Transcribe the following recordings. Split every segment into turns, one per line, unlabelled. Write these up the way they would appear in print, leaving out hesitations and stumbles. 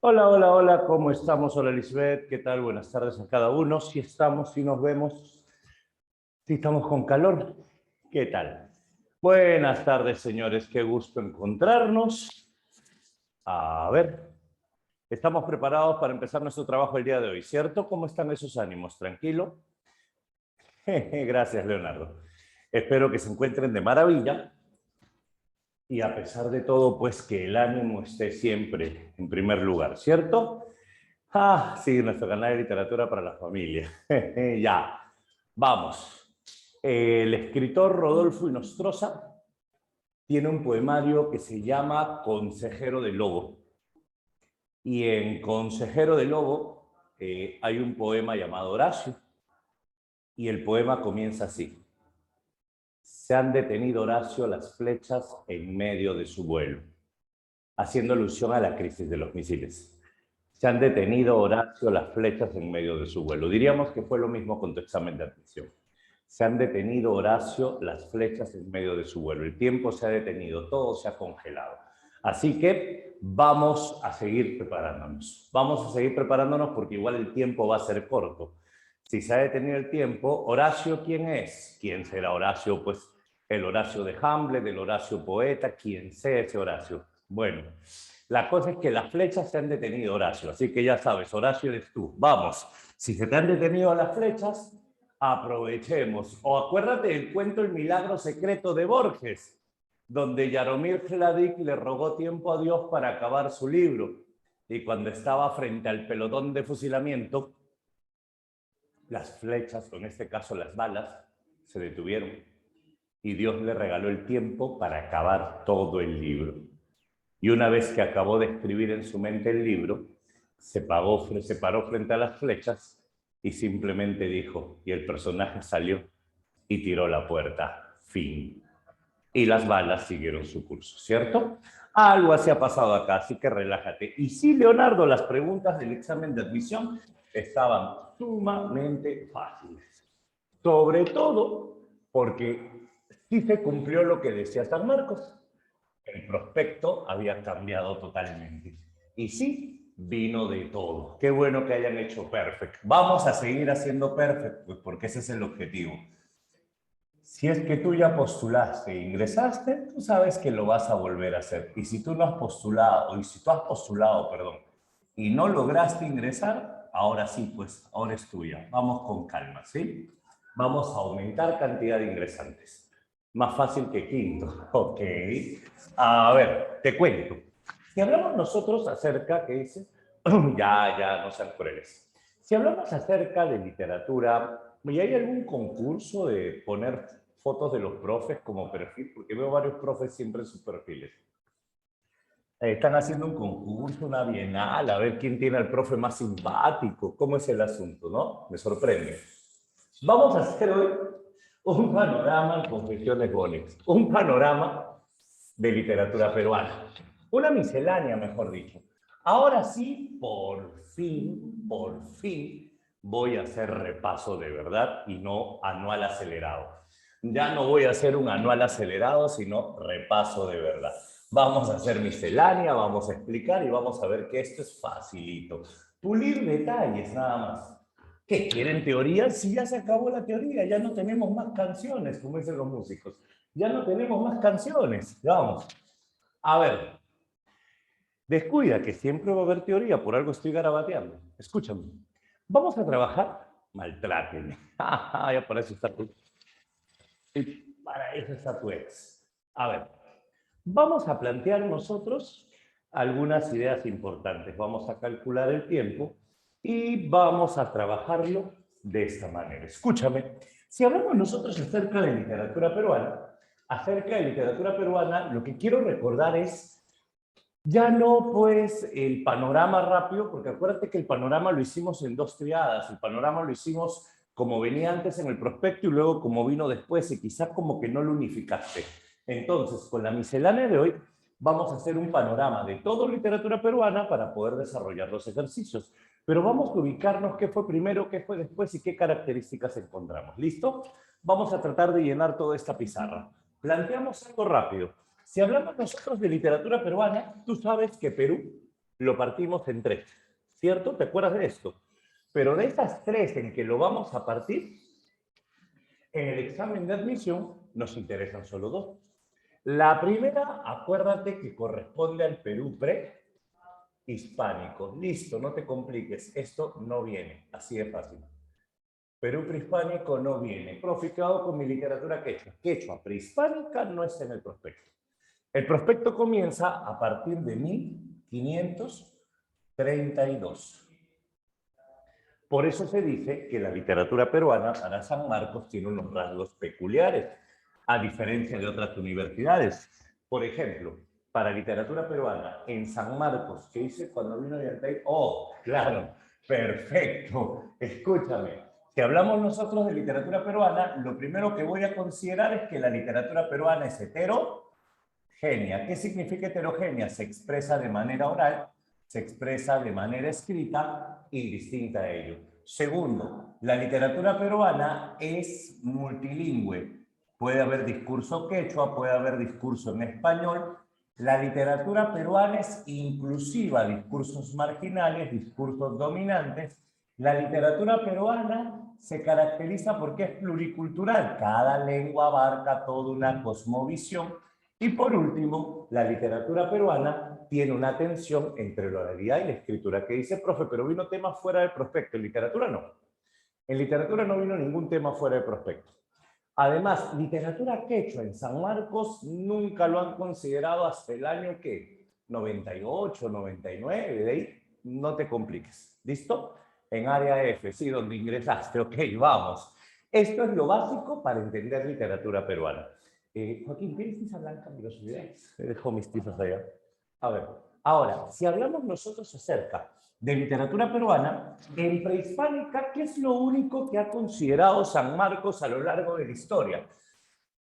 Hola, hola, hola, ¿cómo estamos? Hola, Lisbeth, ¿qué tal? Buenas tardes a cada uno. Si estamos, si nos vemos, si estamos con calor, ¿qué tal? Buenas tardes, señores, qué gusto encontrarnos. A ver, estamos preparados para empezar nuestro trabajo el día de hoy, ¿cierto? ¿Cómo están esos ánimos? ¿Tranquilo? Gracias, Leonardo. Espero que se encuentren de maravilla y a pesar de todo, pues que el ánimo esté siempre en primer lugar, ¿cierto? Sí, nuestro canal de literatura para la familia. Ya, vamos. El escritor Rodolfo Inostroza tiene un poemario que se llama Consejero de Lobo. Y en Consejero de Lobo hay un poema llamado Horacio. Y el poema comienza así. Se han detenido, Horacio, las flechas en medio de su vuelo, haciendo alusión a la crisis de los misiles. Se han detenido, Horacio, las flechas en medio de su vuelo. Diríamos que fue lo mismo con tu examen de admisión. Se han detenido, Horacio, las flechas en medio de su vuelo. El tiempo se ha detenido, todo se ha congelado. Así que vamos a seguir preparándonos. Vamos a seguir preparándonos porque igual el tiempo va a ser corto. Si se ha detenido el tiempo, Horacio, ¿quién es? ¿Quién será Horacio? Pues el Horacio de Hamlet, el Horacio poeta, ¿quién sea ese Horacio? Bueno, la cosa es que las flechas se han detenido, Horacio, así que ya sabes, Horacio eres tú. Vamos, si se te han detenido las flechas, aprovechemos. O acuérdate del cuento El milagro secreto de Borges, donde Jaromir Hladic le rogó tiempo a Dios para acabar su libro. Y cuando estaba frente al pelotón de fusilamiento, las flechas, o en este caso las balas, se detuvieron. Y Dios le regaló el tiempo para acabar todo el libro. Y una vez que acabó de escribir en su mente el libro, se paró frente a las flechas y simplemente dijo, y el personaje salió y tiró la puerta. Fin. Y las balas siguieron su curso, ¿cierto? Algo así ha pasado acá, así que relájate. Y sí, Leonardo, las preguntas del examen de admisión estaban sumamente fáciles. Sobre todo porque sí se cumplió lo que decía San Marcos. El prospecto había cambiado totalmente. Y sí, vino de todo. Qué bueno que hayan hecho Perfect. Vamos a seguir haciendo Perfect, pues porque ese es el objetivo. Si es que tú ya postulaste e ingresaste, tú sabes que lo vas a volver a hacer. Y si tú no has postulado, y si tú has postulado, perdón, y no lograste ingresar, ahora sí, pues ahora es tuya. Vamos con calma, ¿sí? Vamos a aumentar cantidad de ingresantes. Más fácil que quinto, ok. A ver, te cuento. Si hablamos nosotros acerca, ¿qué dice? Ya, no sean crueles. Si hablamos acerca de literatura, ¿y hay algún concurso de poner fotos de los profes como perfil? Porque veo varios profes siempre en sus perfiles. Están haciendo un concurso, una bienal, a ver quién tiene al profe más simpático. ¿Cómo es el asunto, no? Me sorprende. Vamos a hacer hoy un panorama en Confesiones Gómez, un panorama de literatura peruana, una miscelánea, mejor dicho. Ahora sí, por fin, voy a hacer repaso de verdad y no anual acelerado. Ya no voy a hacer un anual acelerado, sino repaso de verdad. Vamos a hacer miscelánea, vamos a explicar y vamos a ver que esto es facilito. Pulir detalles nada más. ¿Qué quieren teoría? Si ya se acabó la teoría, ya no tenemos más canciones, como dicen los músicos. Ya no tenemos más canciones. Vamos. A ver, descuida que siempre va a haber teoría, por algo estoy garabateando. Escúchame. Vamos a trabajar, maltrátenme. Ya para eso está tu. Y para eso está tu ex. A ver, vamos a plantear nosotros algunas ideas importantes. Vamos a calcular el tiempo y vamos a trabajarlo de esta manera. Escúchame, si hablamos nosotros acerca de literatura peruana, lo que quiero recordar es ya no, pues, el panorama rápido, porque acuérdate que el panorama lo hicimos en dos triadas. El panorama lo hicimos como venía antes en el prospecto y luego como vino después, y quizás como que no lo unificaste. Entonces, con la miscelánea de hoy, vamos a hacer un panorama de toda literatura peruana para poder desarrollar los ejercicios. Pero vamos a ubicarnos qué fue primero, qué fue después y qué características encontramos. ¿Listo? Vamos a tratar de llenar toda esta pizarra. Planteamos algo rápido. Si hablamos nosotros de literatura peruana, tú sabes que Perú lo partimos en 3, ¿cierto? ¿Te acuerdas de esto? Pero de esas 3 en que lo vamos a partir, en el examen de admisión nos interesan solo 2. La primera, acuérdate que corresponde al Perú prehispánico. Listo, no te compliques, esto no viene, así de fácil. Perú prehispánico no viene. Profe, ¿qué hago con mi literatura quechua? Quechua prehispánica no está en el prospecto. El prospecto comienza a partir de 1532. Por eso se dice que la literatura peruana para San Marcos tiene unos rasgos peculiares, a diferencia de otras universidades. Por ejemplo, para literatura peruana, en San Marcos, ¿qué hice cuando vino Yantay? Oh, claro, perfecto. Escúchame, si hablamos nosotros de literatura peruana, lo primero que voy a considerar es que la literatura peruana es heterogénea. ¿Qué significa heterogénea? Se expresa de manera oral, se expresa de manera escrita y distinta a ello. Segundo, la literatura peruana es multilingüe. Puede haber discurso quechua, puede haber discurso en español. La literatura peruana es inclusiva, discursos marginales, discursos dominantes. La literatura peruana se caracteriza porque es pluricultural. Cada lengua abarca toda una cosmovisión. Y por último, la literatura peruana tiene una tensión entre la oralidad y la escritura. Que dice, profe, pero vino temas fuera del prospecto. En literatura no. En literatura no vino ningún tema fuera del prospecto. Además, literatura quechua en San Marcos nunca lo han considerado hasta el año que 98, 99, de ahí no te compliques. ¿Listo? En área F, sí, donde ingresaste. Ok, vamos. Esto es lo básico para entender literatura peruana. Joaquín, ¿tienes tiza blanca? Me los olvidé. Dejo mis tizas allá. A ver, ahora, si hablamos nosotros acerca de literatura peruana, en prehispánica, ¿qué es lo único que ha considerado San Marcos a lo largo de la historia?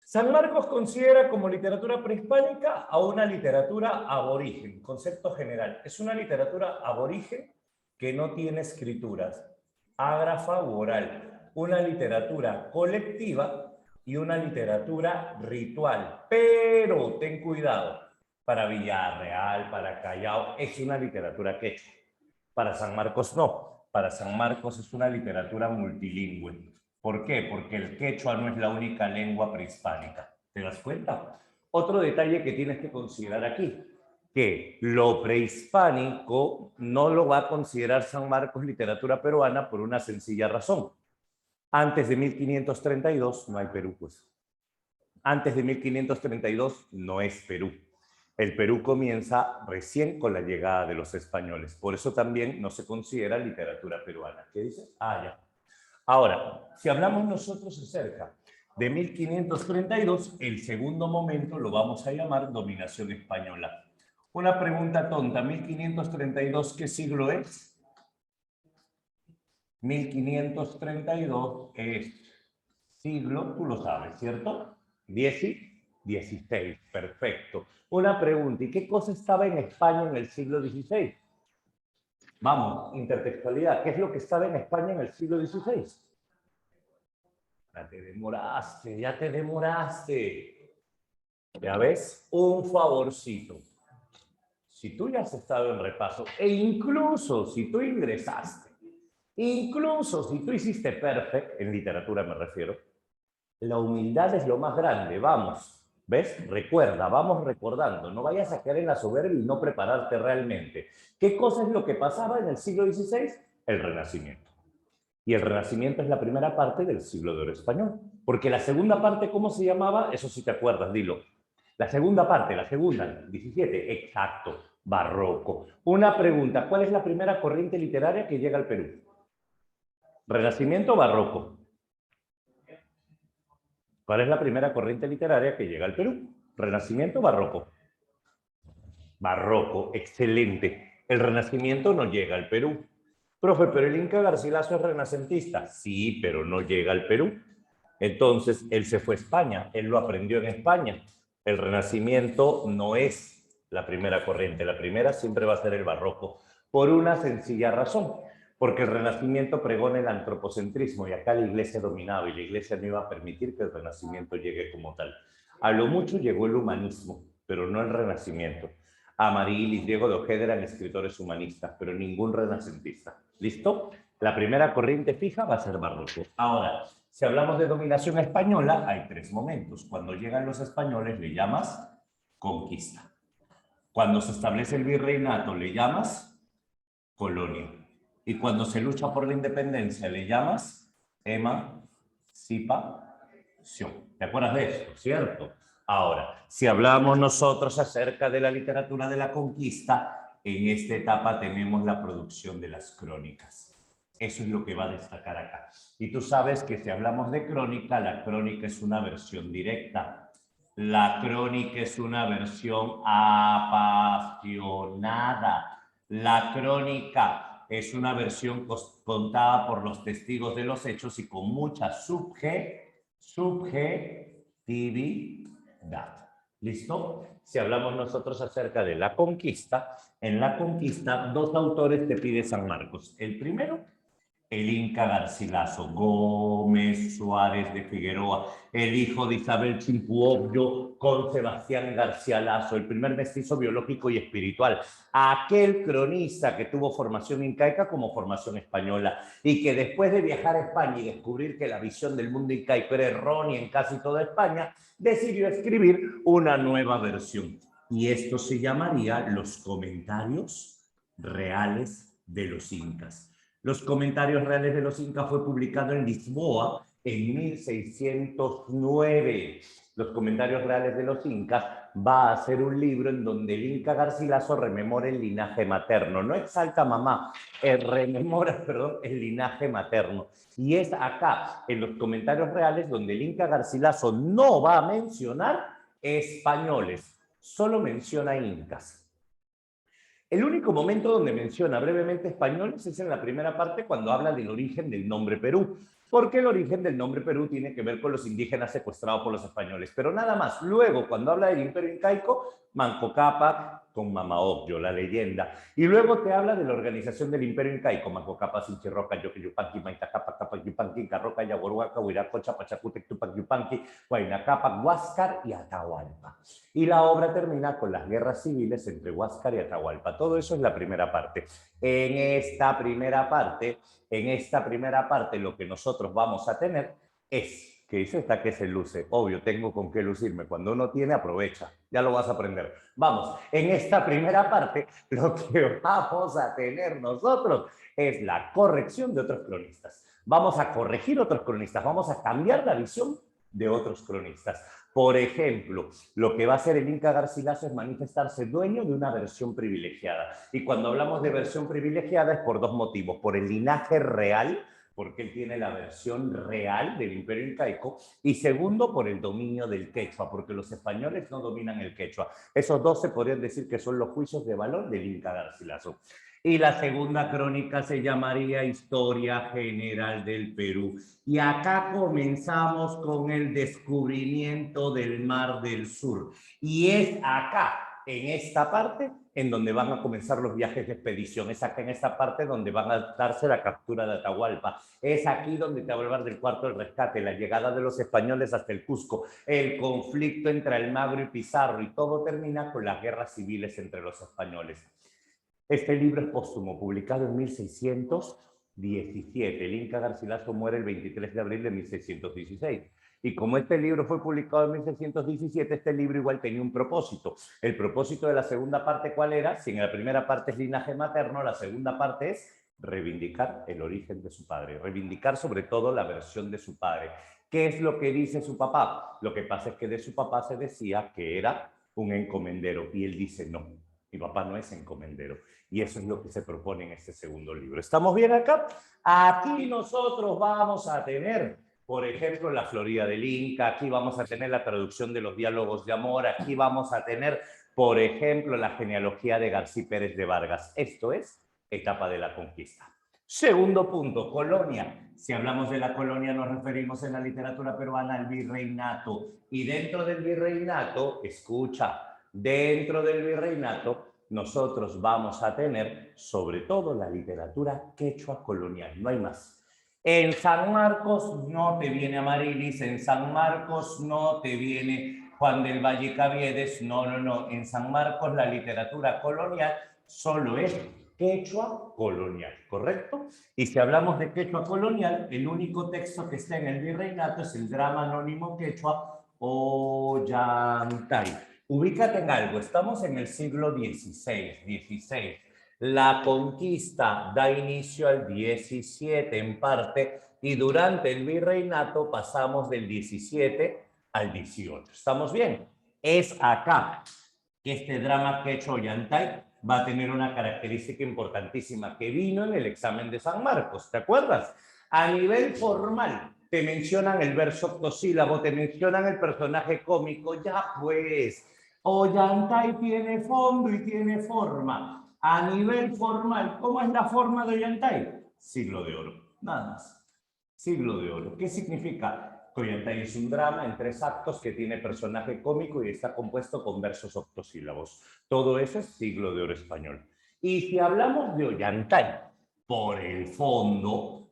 San Marcos considera como literatura prehispánica a una literatura aborigen, concepto general. Es una literatura aborigen que no tiene escrituras, ágrafa u oral, una literatura colectiva y una literatura ritual. Pero ten cuidado, para Villarreal, para Callao, es una literatura quechua. Para San Marcos no. Para San Marcos es una literatura multilingüe. ¿Por qué? Porque el quechua no es la única lengua prehispánica. ¿Te das cuenta? Otro detalle que tienes que considerar aquí, que lo prehispánico no lo va a considerar San Marcos literatura peruana por una sencilla razón. Antes de 1532 no hay Perú, pues. Antes de 1532 no es Perú. El Perú comienza recién con la llegada de los españoles. Por eso también no se considera literatura peruana. ¿Qué dices? Ah, ya. Ahora, si hablamos nosotros acerca de 1532, el segundo momento lo vamos a llamar dominación española. Una pregunta tonta, 1532, ¿qué siglo es? 1532 es siglo, tú lo sabes, ¿cierto? 16, perfecto. Una pregunta, ¿y qué cosa estaba en España en el siglo XVI? Vamos, intertextualidad, ¿qué es lo que estaba en España en el siglo XVI? Ya te demoraste, ya te demoraste. Ya ves, un favorcito. Si tú ya has estado en repaso, e incluso si tú ingresaste, incluso si tú hiciste perfect, en literatura me refiero, la humildad es lo más grande, vamos, ¿ves? Recuerda, vamos recordando, no vayas a caer en la soberbia y no prepararte realmente. ¿Qué cosa es lo que pasaba en el siglo XVI? El Renacimiento. Y el Renacimiento es la primera parte del siglo de oro español. Porque la segunda parte, ¿cómo se llamaba? Eso sí te acuerdas, dilo. La segunda parte, la segunda, 17, exacto, barroco. Una pregunta, ¿cuál es la primera corriente literaria que llega al Perú? ¿Renacimiento o barroco? ¿Cuál es la primera corriente literaria que llega al Perú? ¿Renacimiento o barroco? Barroco, excelente. El Renacimiento no llega al Perú. Profe, pero el Inca Garcilaso es renacentista. Sí, pero no llega al Perú. Entonces, él se fue a España, él lo aprendió en España. El Renacimiento no es la primera corriente, la primera siempre va a ser el barroco, por una sencilla razón, porque el Renacimiento pregona el antropocentrismo y acá la Iglesia dominaba y la Iglesia no iba a permitir que el Renacimiento llegue como tal. A lo mucho llegó el humanismo, pero no el Renacimiento. Amaril y Diego de Ojeda eran escritores humanistas, pero ningún renacentista. ¿Listo? La primera corriente fija va a ser barroco. Ahora, si hablamos de dominación española, hay tres momentos. Cuando llegan los españoles le llamas conquista. Cuando se establece el virreinato le llamas colonia. Y cuando se lucha por la independencia le llamas emancipación. ¿Te acuerdas de eso? ¿Cierto? Ahora, si hablamos nosotros acerca de la literatura de la conquista, en esta etapa tenemos la producción de las crónicas. Eso es lo que va a destacar acá. Y tú sabes que si hablamos de crónica, la crónica es una versión directa. La crónica es una versión apasionada. La crónica es una versión contada por los testigos de los hechos y con mucha subjetividad. ¿Listo? Si hablamos nosotros acerca de la conquista, en la conquista dos autores te pide San Marcos. El primero, el Inca Garcilaso, Gómez Suárez de Figueroa, el hijo de Isabel Chimpuobyo con Sebastián García Lazo, el primer mestizo biológico y espiritual, aquel cronista que tuvo formación incaica como formación española y que después de viajar a España y descubrir que la visión del mundo incaico era errónea en casi toda España, decidió escribir una nueva versión. Y esto se llamaría Los Comentarios Reales de los Incas. Los Comentarios Reales de los Incas fue publicado en Lisboa en 1609. Los Comentarios Reales de los Incas va a ser un libro en donde el Inca Garcilaso rememora el linaje materno. No exalta mamá, rememora, perdón, el linaje materno. Y es acá, en los Comentarios Reales, donde el Inca Garcilaso no va a mencionar españoles, solo menciona incas. El único momento donde menciona brevemente españoles es en la primera parte cuando habla del origen del nombre Perú, porque el origen del nombre Perú tiene que ver con los indígenas secuestrados por los españoles, pero nada más. Luego, cuando habla del imperio incaico, Manco Cápac con Mama Ocllo, la leyenda. Y luego te habla de la organización del imperio incaico, Manco Cápac, Sinchirroca, Yoquiyupanqui, Maitacapa, Capac Yupanqui, Carroca, Yaguaruaca, Huiracocha, Pachacútec, Tupac Yupanqui, Huayna Huáscar y Atahualpa. Y la obra termina con las guerras civiles entre Huáscar y Atahualpa. Todo eso es la primera parte. En esta primera parte, lo que nosotros vamos a tener es, que dice esta que se luce, obvio, tengo con qué lucirme, cuando uno tiene, aprovecha, ya lo vas a aprender. Vamos, en esta primera parte, lo que vamos a tener nosotros es la corrección de otros cronistas. Vamos a corregir otros cronistas, vamos a cambiar la visión de otros cronistas. Por ejemplo, lo que va a hacer el Inca Garcilaso es manifestarse dueño de una versión privilegiada. Y cuando hablamos de versión privilegiada es por dos motivos. Por el linaje real, porque él tiene la versión real del imperio incaico, y segundo, por el dominio del quechua, porque los españoles no dominan el quechua. Esos dos se podrían decir que son los juicios de valor del Inca Garcilaso. Y la segunda crónica se llamaría Historia General del Perú. Y acá comenzamos con el descubrimiento del Mar del Sur. Y es acá, en esta parte, en donde van a comenzar los viajes de expedición. Es acá en esta parte donde van a darse la captura de Atahualpa. Es aquí donde te voy a hablar del cuarto del rescate, la llegada de los españoles hasta el Cusco, el conflicto entre Almagro y Pizarro, y todo termina con las guerras civiles entre los españoles. Este libro es póstumo, publicado en 1617. El Inca Garcilaso muere el 23 de abril de 1616. Y como este libro fue publicado en 1617, este libro igual tenía un propósito. El propósito de la segunda parte, ¿cuál era? Si en la primera parte es linaje materno, la segunda parte es reivindicar el origen de su padre, reivindicar sobre todo la versión de su padre. ¿Qué es lo que dice su papá? Lo que pasa es que de su papá se decía que era un encomendero y él dice no, mi papá no es encomendero. Y eso es lo que se propone en este segundo libro. ¿Estamos bien acá? Aquí nosotros vamos a tener, por ejemplo, la Florida del Inca, aquí vamos a tener la traducción de los diálogos de amor, aquí vamos a tener, por ejemplo, la genealogía de García Pérez de Vargas. Esto es etapa de la conquista. Segundo punto, colonia. Si hablamos de la colonia nos referimos en la literatura peruana al virreinato. Y dentro del virreinato, escucha, dentro del virreinato nosotros vamos a tener sobre todo la literatura quechua colonial, no hay más. En San Marcos no te viene Amarilis, en San Marcos no te viene Juan del Valle Caviedes, no. En San Marcos la literatura colonial solo es quechua colonial, ¿correcto? Y si hablamos de quechua colonial, el único texto que está en el virreinato es el drama anónimo quechua Ollantay. Ubícate en algo, estamos en el siglo XVI. La conquista da inicio al XVII en parte y durante el virreinato pasamos del 17 al 18. ¿Estamos bien? Es acá que este drama quechua Ollantay va a tener una característica importantísima que vino en el examen de San Marcos, ¿te acuerdas? A nivel formal, te mencionan el verso octosílabo, te mencionan el personaje cómico, ya pues, Ollantay tiene fondo y tiene forma. A nivel formal, ¿cómo es la forma de Ollantay? Siglo de oro, nada más. Siglo de oro. ¿Qué significa? Ollantay es un drama en 3 actos que tiene personaje cómico y está compuesto con versos octosílabos. Todo eso es siglo de oro español. Y si hablamos de Ollantay por el fondo,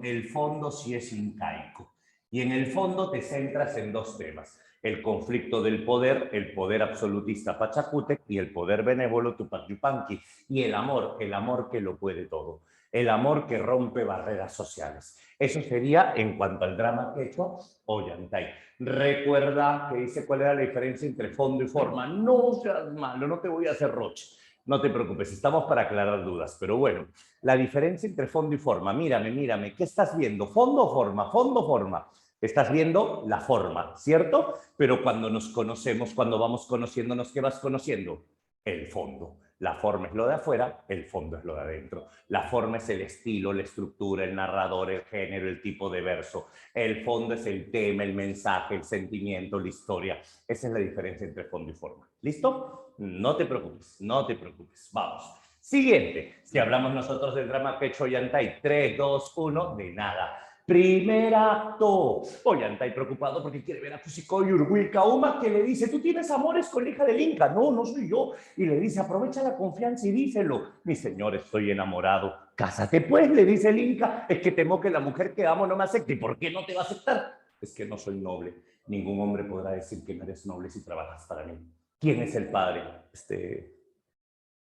el fondo sí es incaico. Y en el fondo te centras en 2 temas. El conflicto del poder, el poder absolutista Pachacútec y el poder benévolo Tupac Yupanqui. Y el amor que lo puede todo. El amor que rompe barreras sociales. Eso sería en cuanto al drama quechua Ollantay. Recuerda que dice cuál era la diferencia entre fondo y forma. No seas malo, no te voy a hacer roche. No te preocupes, estamos para aclarar dudas. Pero bueno, la diferencia entre fondo y forma. Mírame. ¿Qué estás viendo? ¿Fondo o forma? Fondo o forma. Estás viendo la forma, ¿cierto? Pero cuando nos conocemos, cuando vamos conociéndonos, ¿qué vas conociendo? El fondo. La forma es lo de afuera, el fondo es lo de adentro. La forma es el estilo, la estructura, el narrador, el género, el tipo de verso. El fondo es el tema, el mensaje, el sentimiento, la historia. Esa es la diferencia entre fondo y forma. ¿Listo? No te preocupes. Vamos. Siguiente. Si hablamos nosotros del drama quechua Ollantay, 3, 2, 1, de nada. Primer acto. Ollantay preocupado porque quiere ver a Cusicoy Urhuilcauma, que le dice, ¿tú tienes amores con la hija del Inca? No, no soy yo. Y le dice, aprovecha la confianza y díselo. Mi señor, estoy enamorado. Cásate pues, le dice el Inca. Es que temo que la mujer que amo no me acepte. ¿Y por qué no te va a aceptar? Es que no soy noble. Ningún hombre podrá decir que no eres noble si trabajas para mí. ¿Quién es el padre?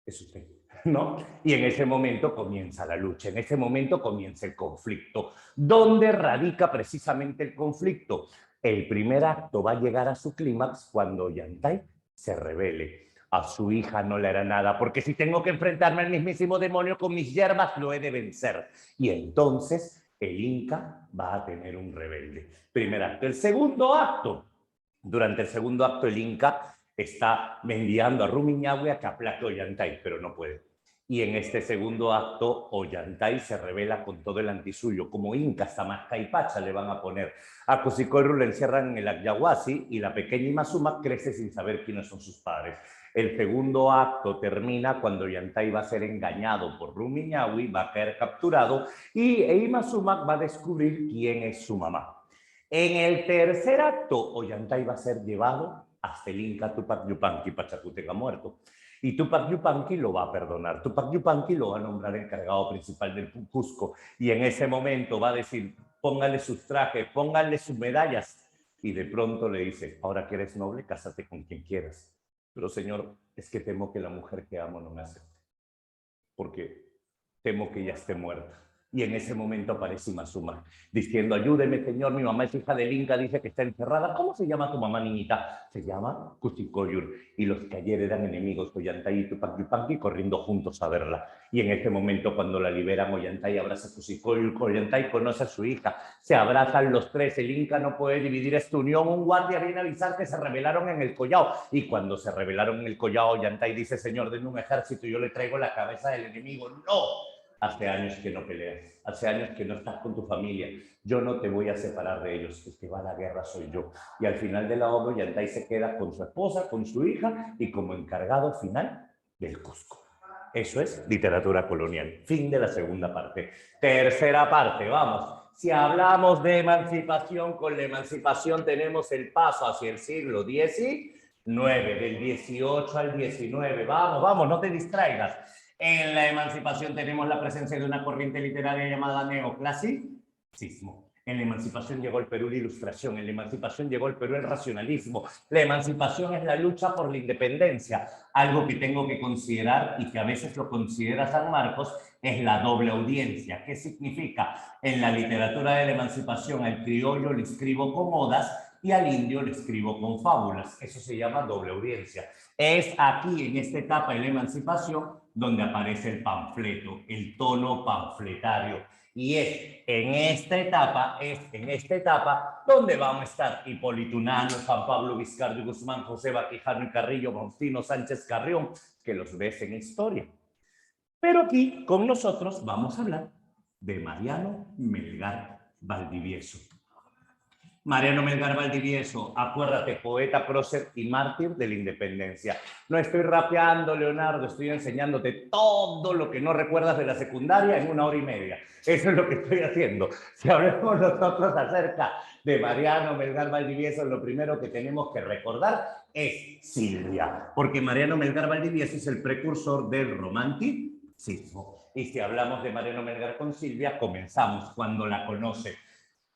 Es usted, ¿no? Y en ese momento comienza la lucha, en ese momento comienza el conflicto. ¿Dónde radica precisamente el conflicto? El primer acto va a llegar a su clímax cuando Ollantay se revele. A su hija no le hará nada, porque si tengo que enfrentarme al mismísimo demonio con mis hierbas, lo he de vencer. Y entonces el Inca va a tener un rebelde. Primer acto. El segundo acto. Durante el segundo acto, el Inca está enviando a Rumiñahui a que aplaque a Ollantay, pero no puede. Y en este segundo acto, Ollantay se revela con todo el antisuyo. Como Inca, hasta Mascaipacha le van a poner. A Cusicoirru le encierran en el Ayahuasi y la pequeña Imazuma crece sin saber quiénes son sus padres. El segundo acto termina cuando Ollantay va a ser engañado por Rumiñahui, va a caer capturado y Imazuma va a descubrir quién es su mamá. En el tercer acto, Ollantay va a ser llevado hasta el Inca Tupac Yupanqui, Pachacútec ha muerto. Y Tupac Yupanqui lo va a perdonar. Tupac Yupanqui lo va a nombrar encargado principal del Cusco. Y en ese momento va a decir, póngale sus trajes, póngale sus medallas. Y de pronto le dice, ahora que eres noble, cásate con quien quieras. Pero señor, es que temo que la mujer que amo no me acepte. Porque temo que ya esté muerta. Y en ese momento aparece Imazuma, diciendo, ayúdeme, señor, mi mamá es hija del Inca, dice que está encerrada. ¿Cómo se llama tu mamá, niñita? Se llama Cusicoyur. Y los que ayer eran enemigos, Ollantay y Tupac Yupanqui, corriendo juntos a verla. Y en ese momento, cuando la liberan, Ollantay abraza a Cusicoyur, Ollantay conoce a su hija, se abrazan los tres, el Inca no puede dividir esta unión, un guardia viene a avisar que se rebelaron en el Collao. Y cuando se rebelaron en el Collao, Ollantay dice, señor, denme un ejército, yo le traigo la cabeza del enemigo. ¡No! Hace años que no peleas, hace años que no estás con tu familia. Yo no te voy a separar de ellos, el que va a la guerra soy yo. Y al final de la obra, Ollantay se queda con su esposa, con su hija y como encargado final del Cusco. Eso es literatura colonial. Fin de la segunda parte. Tercera parte, vamos. Si hablamos de emancipación, con la emancipación tenemos el paso hacia el siglo XIX, del 18 al 19. Vamos, no te distraigas. En la emancipación tenemos la presencia de una corriente literaria llamada neoclasicismo. En la emancipación llegó el Perú la ilustración, en la emancipación llegó el Perú el racionalismo. La emancipación es la lucha por la independencia. Algo que tengo que considerar y que a veces lo considera San Marcos es la doble audiencia. ¿Qué significa? En la literatura de la emancipación al criollo le escribo con odas y al indio le escribo con fábulas. Eso se llama doble audiencia. Es aquí, en esta etapa de la emancipación, donde aparece el panfleto, el tono panfletario. Y es en esta etapa donde vamos a estar Hipólito Unanue, Juan Pablo Vizcarra y Guzmán, José Baquijano y Carrillo, Faustino Sánchez Carrión, que los ves en historia. Pero aquí con nosotros vamos a hablar de Mariano Melgar Valdivieso. Mariano Melgar Valdivieso, acuérdate, poeta, prócer y mártir de la independencia. No estoy rapeando, Leonardo, estoy enseñándote todo lo que no recuerdas de la secundaria en 1 hora y media. Eso es lo que estoy haciendo. Si hablamos nosotros acerca de Mariano Melgar Valdivieso, lo primero que tenemos que recordar es Silvia, porque Mariano Melgar Valdivieso es el precursor del romanticismo. Y si hablamos de Mariano Melgar con Silvia, comenzamos cuando la conoce.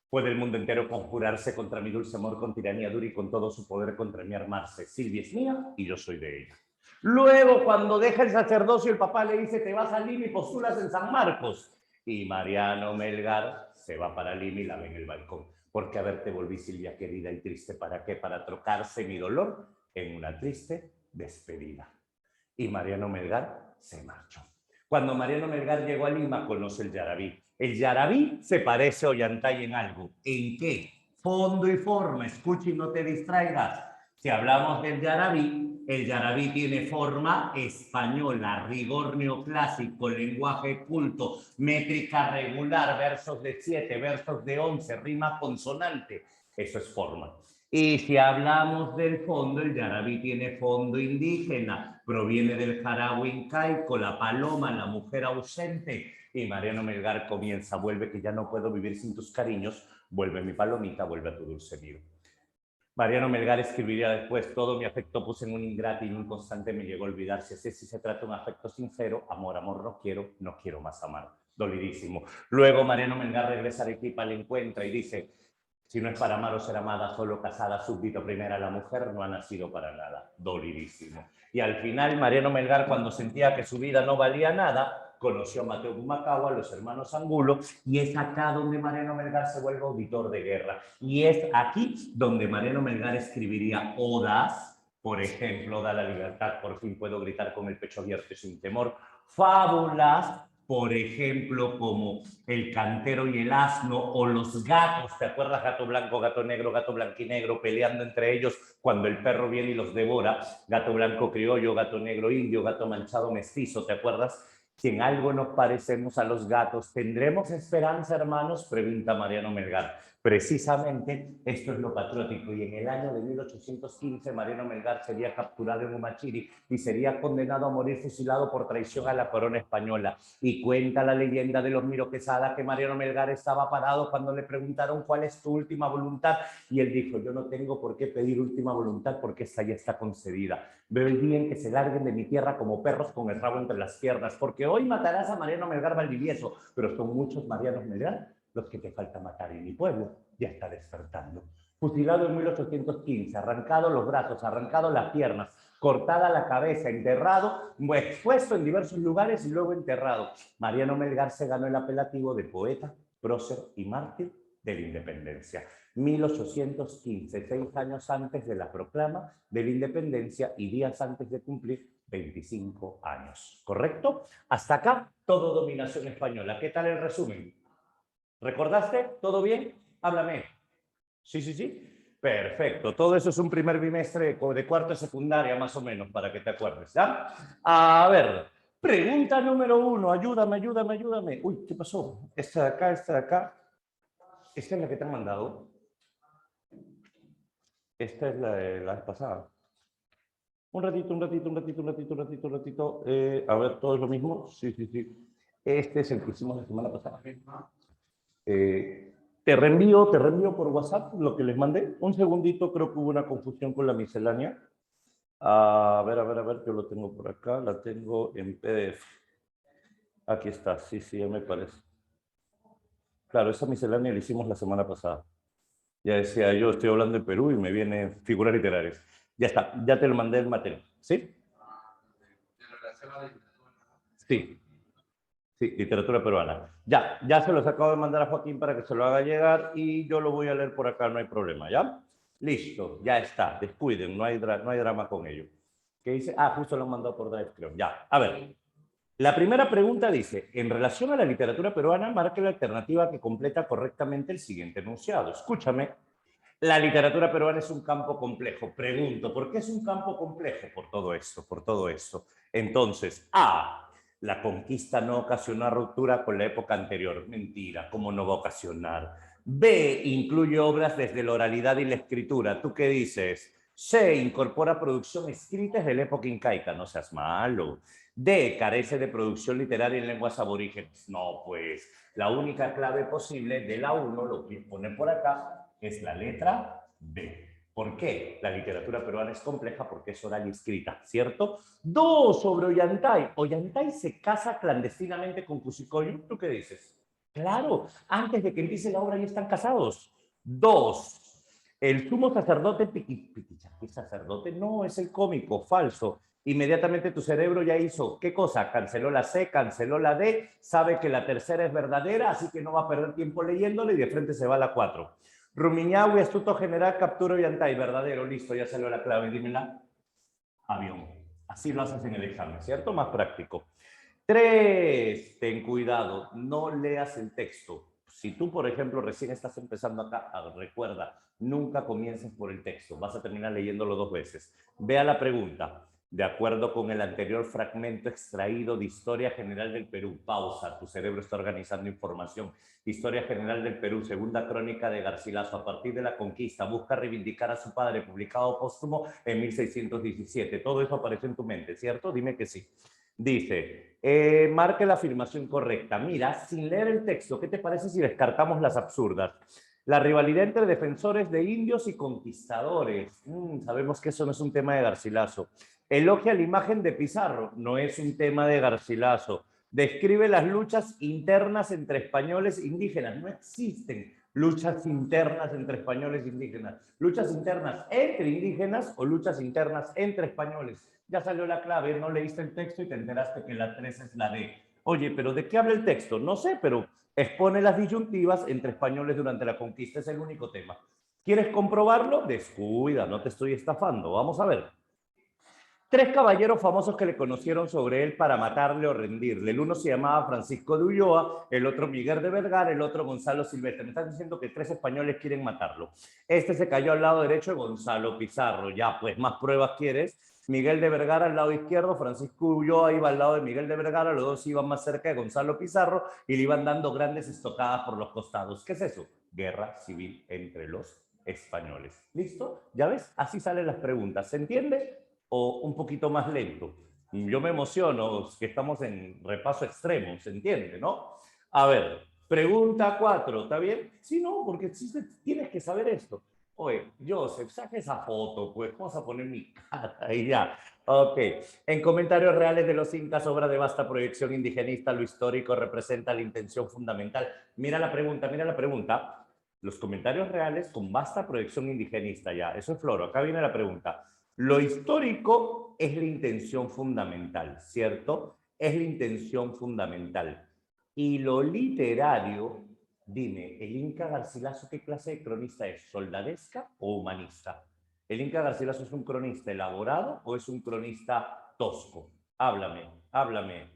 Puede el mundo entero conjurarse contra mi dulce amor con tiranía dura y con todo su poder contra mí armarse. Silvia es mía y yo soy de ella. Luego, cuando deja el sacerdocio, el papá le dice, te vas a Lima y postulas en San Marcos. Y Mariano Melgar se va para Lima y la ve en el balcón. Porque a ver, te volví, Silvia querida, y triste, ¿para qué? Para trocarse mi dolor en una triste despedida. Y Mariano Melgar se marchó. Cuando Mariano Melgar llegó a Lima, conoce el Yarabí. El Yarabí se parece a Ollantay en algo. ¿En qué? Fondo y forma. Escucha y no te distraigas. Si hablamos del Yarabí, el Yarabí tiene forma española, rigor neoclásico, lenguaje culto, métrica regular, versos de 7, versos de 11, rima consonante. Eso es forma. Y si hablamos del fondo, el Yarabí tiene fondo indígena, proviene del jarabo incaico, la paloma, la mujer ausente. Y Mariano Melgar comienza, vuelve que ya no puedo vivir sin tus cariños, vuelve mi palomita, vuelve a tu dulce nido. Mariano Melgar escribiría después, todo mi afecto puse en un ingrato y un inconstante me llegó a olvidar. Si se trata de un afecto sincero, amor, amor no quiero más amar. Dolidísimo. Luego Mariano Melgar regresa a Arequipa, le encuentra y dice, si no es para amar o ser amada, solo casada, súbdito primera, la mujer no ha nacido para nada. Dolidísimo. Y al final, Mariano Melgar, cuando sentía que su vida no valía nada, conoció a Mateo Pumacahua, a los hermanos Angulo, y es acá donde Mariano Melgar se vuelve auditor de guerra. Y es aquí donde Mariano Melgar escribiría odas, por ejemplo, da la libertad, por fin puedo gritar con el pecho abierto y sin temor, fábulas, por ejemplo, como El cantero y el asno, o Los gatos, ¿te acuerdas? Gato blanco, gato negro, gato blanquinegro, peleando entre ellos cuando el perro viene y los devora, gato blanco criollo, gato negro indio, gato manchado mestizo, ¿te acuerdas? Si en algo nos parecemos a los gatos, ¿tendremos esperanza, hermanos? Pregunta Mariano Melgar. Precisamente esto es lo patriótico, y en el año de 1815 Mariano Melgar sería capturado en Humachiri y sería condenado a morir fusilado por traición a la corona española. Y cuenta la leyenda de los Miro Quesada que Mariano Melgar estaba parado cuando le preguntaron cuál es tu última voluntad, y él dijo, yo no tengo por qué pedir última voluntad porque esta ya está concedida. Veo el día en que se larguen de mi tierra como perros con el rabo entre las piernas, porque hoy matarás a Mariano Melgar Valdivieso, pero son muchos Marianos Melgar los que te falta matar, y mi pueblo ya está despertando. Fusilado en 1815, arrancado los brazos, arrancado las piernas, cortada la cabeza, enterrado, expuesto en diversos lugares y luego enterrado. Mariano Melgar se ganó el apelativo de poeta, prócer y mártir de la independencia. 1815, 6 años antes de la proclama de la independencia y días antes de cumplir 25 años. ¿Correcto? Hasta acá, todo dominación española. ¿Qué tal el resumen? ¿Recordaste? ¿Todo bien? Háblame. Sí, sí, sí. Perfecto. Todo eso es un primer bimestre de cuarto de secundaria, más o menos, para que te acuerdes, ¿ya? A ver, pregunta número 1. Ayúdame, ayúdame, ayúdame. Uy, ¿qué pasó? Esta de acá, esta de acá. ¿Esta es la que te han mandado? Esta es la de la vez pasada. Un ratito, un ratito, un ratito, un ratito, un ratito, un ratito. A ver, ¿todo es lo mismo? Sí, sí, sí. Este es el que hicimos la semana pasada. Te reenvío por WhatsApp lo que les mandé. Un segundito, creo que hubo una confusión con la miscelánea. A ver, yo lo tengo por acá, la tengo en PDF. Aquí está, sí, sí, ya me parece. Claro, esa miscelánea la hicimos la semana pasada. Ya decía yo, estoy hablando de Perú y me vienen figuras literarias. Ya está, ya te lo mandé el material. ¿Sí? Sí, sí, literatura peruana. Ya se los acabo de mandar a Joaquín para que se lo haga llegar y yo lo voy a leer por acá, no hay problema, ¿ya? Listo, ya está, descuiden, no hay drama con ello. ¿Qué dice? Ah, justo lo han mandado por Drive, creo. Ya, a ver. La primera pregunta dice, en relación a la literatura peruana, marque la alternativa que completa correctamente el siguiente enunciado. Escúchame, la literatura peruana es un campo complejo. Pregunto, ¿por qué es un campo complejo? Por todo esto, por todo esto. Entonces, A, la conquista no ocasionó ruptura con la época anterior. Mentira, ¿cómo no va a ocasionar? B, incluye obras desde la oralidad y la escritura. ¿Tú qué dices? C, incorpora producción escrita desde la época incaica. No seas malo. D, carece de producción literaria en lenguas aborígenes. No, pues, la única clave posible de la 1, lo que pone por acá, es la letra B. ¿Por qué? La literatura peruana es compleja porque es oral y escrita, ¿cierto? 2, sobre Ollantay. Ollantay se casa clandestinamente con Cusicoyo. ¿Tú qué dices? Claro, antes de que empiece la obra ya están casados. 2, el sumo sacerdote Piquichaqui, sacerdote, no, es el cómico, falso. Inmediatamente tu cerebro ya hizo, ¿qué cosa? Canceló la C, canceló la D, sabe que la tercera es verdadera, así que no va a perder tiempo leyéndole y de frente se va a la 4. Rumiñahui, astuto general, capturo y antay, verdadero, listo, ya salió la clave, dímela. Avión. Así lo haces en el examen, ¿cierto? Más práctico. 3, ten cuidado, no leas el texto. Si tú, por ejemplo, recién estás empezando acá, recuerda, nunca comiences por el texto, vas a terminar leyéndolo 2 veces. Vea la pregunta. De acuerdo con el anterior fragmento extraído de Historia General del Perú, pausa, tu cerebro está organizando información. Historia General del Perú, segunda crónica de Garcilaso, a partir de la conquista, busca reivindicar a su padre, publicado póstumo en 1617. Todo eso aparece en tu mente, ¿cierto? Dime que sí. Dice, marque la afirmación correcta. Mira, sin leer el texto, ¿qué te parece si descartamos las absurdas? La rivalidad entre defensores de indios y conquistadores. Sabemos que eso no es un tema de Garcilaso. Elogia la imagen de Pizarro. No es un tema de Garcilaso. Describe las luchas internas entre españoles e indígenas. No existen luchas internas entre españoles e indígenas. Luchas internas entre indígenas o luchas internas entre españoles. Ya salió la clave, no leíste el texto y te enteraste que la 3 es la D. Oye, pero ¿de qué habla el texto? No sé, pero expone las disyuntivas entre españoles durante la conquista, es el único tema. ¿Quieres comprobarlo? Descuida, no te estoy estafando. Vamos a ver. 3 caballeros famosos que le conocieron sobre él para matarle o rendirle. El uno se llamaba Francisco de Ulloa, el otro Miguel de Vergara, el otro Gonzalo Silvestre. Me estás diciendo que 3 españoles quieren matarlo. Este se cayó al lado derecho de Gonzalo Pizarro. Ya, pues, más pruebas quieres. Miguel de Vergara al lado izquierdo, Francisco Ulloa iba al lado de Miguel de Vergara, los dos iban más cerca de Gonzalo Pizarro y le iban dando grandes estocadas por los costados. ¿Qué es eso? Guerra civil entre los españoles. ¿Listo? ¿Ya ves? Así salen las preguntas. ¿Se entiende? O un poquito más lento. Yo me emociono que estamos en repaso extremo, ¿se entiende, no? A ver, pregunta 4, ¿está bien? Sí, no, porque tienes que saber esto. Oye, Joseph, saca esa foto, pues vamos a poner mi cara ahí ya. Ok. En Comentarios Reales de los Incas, obra de vasta proyección indigenista, lo histórico representa la intención fundamental. Mira la pregunta, mira la pregunta. Los comentarios reales con vasta proyección indigenista, ya, eso es floro. Acá viene la pregunta. Lo histórico es la intención fundamental, ¿cierto? Es la intención fundamental. Y lo literario, dime, ¿el Inca Garcilaso qué clase de cronista es? ¿Soldadesca o humanista? ¿El Inca Garcilaso es un cronista elaborado o es un cronista tosco? Háblame, háblame.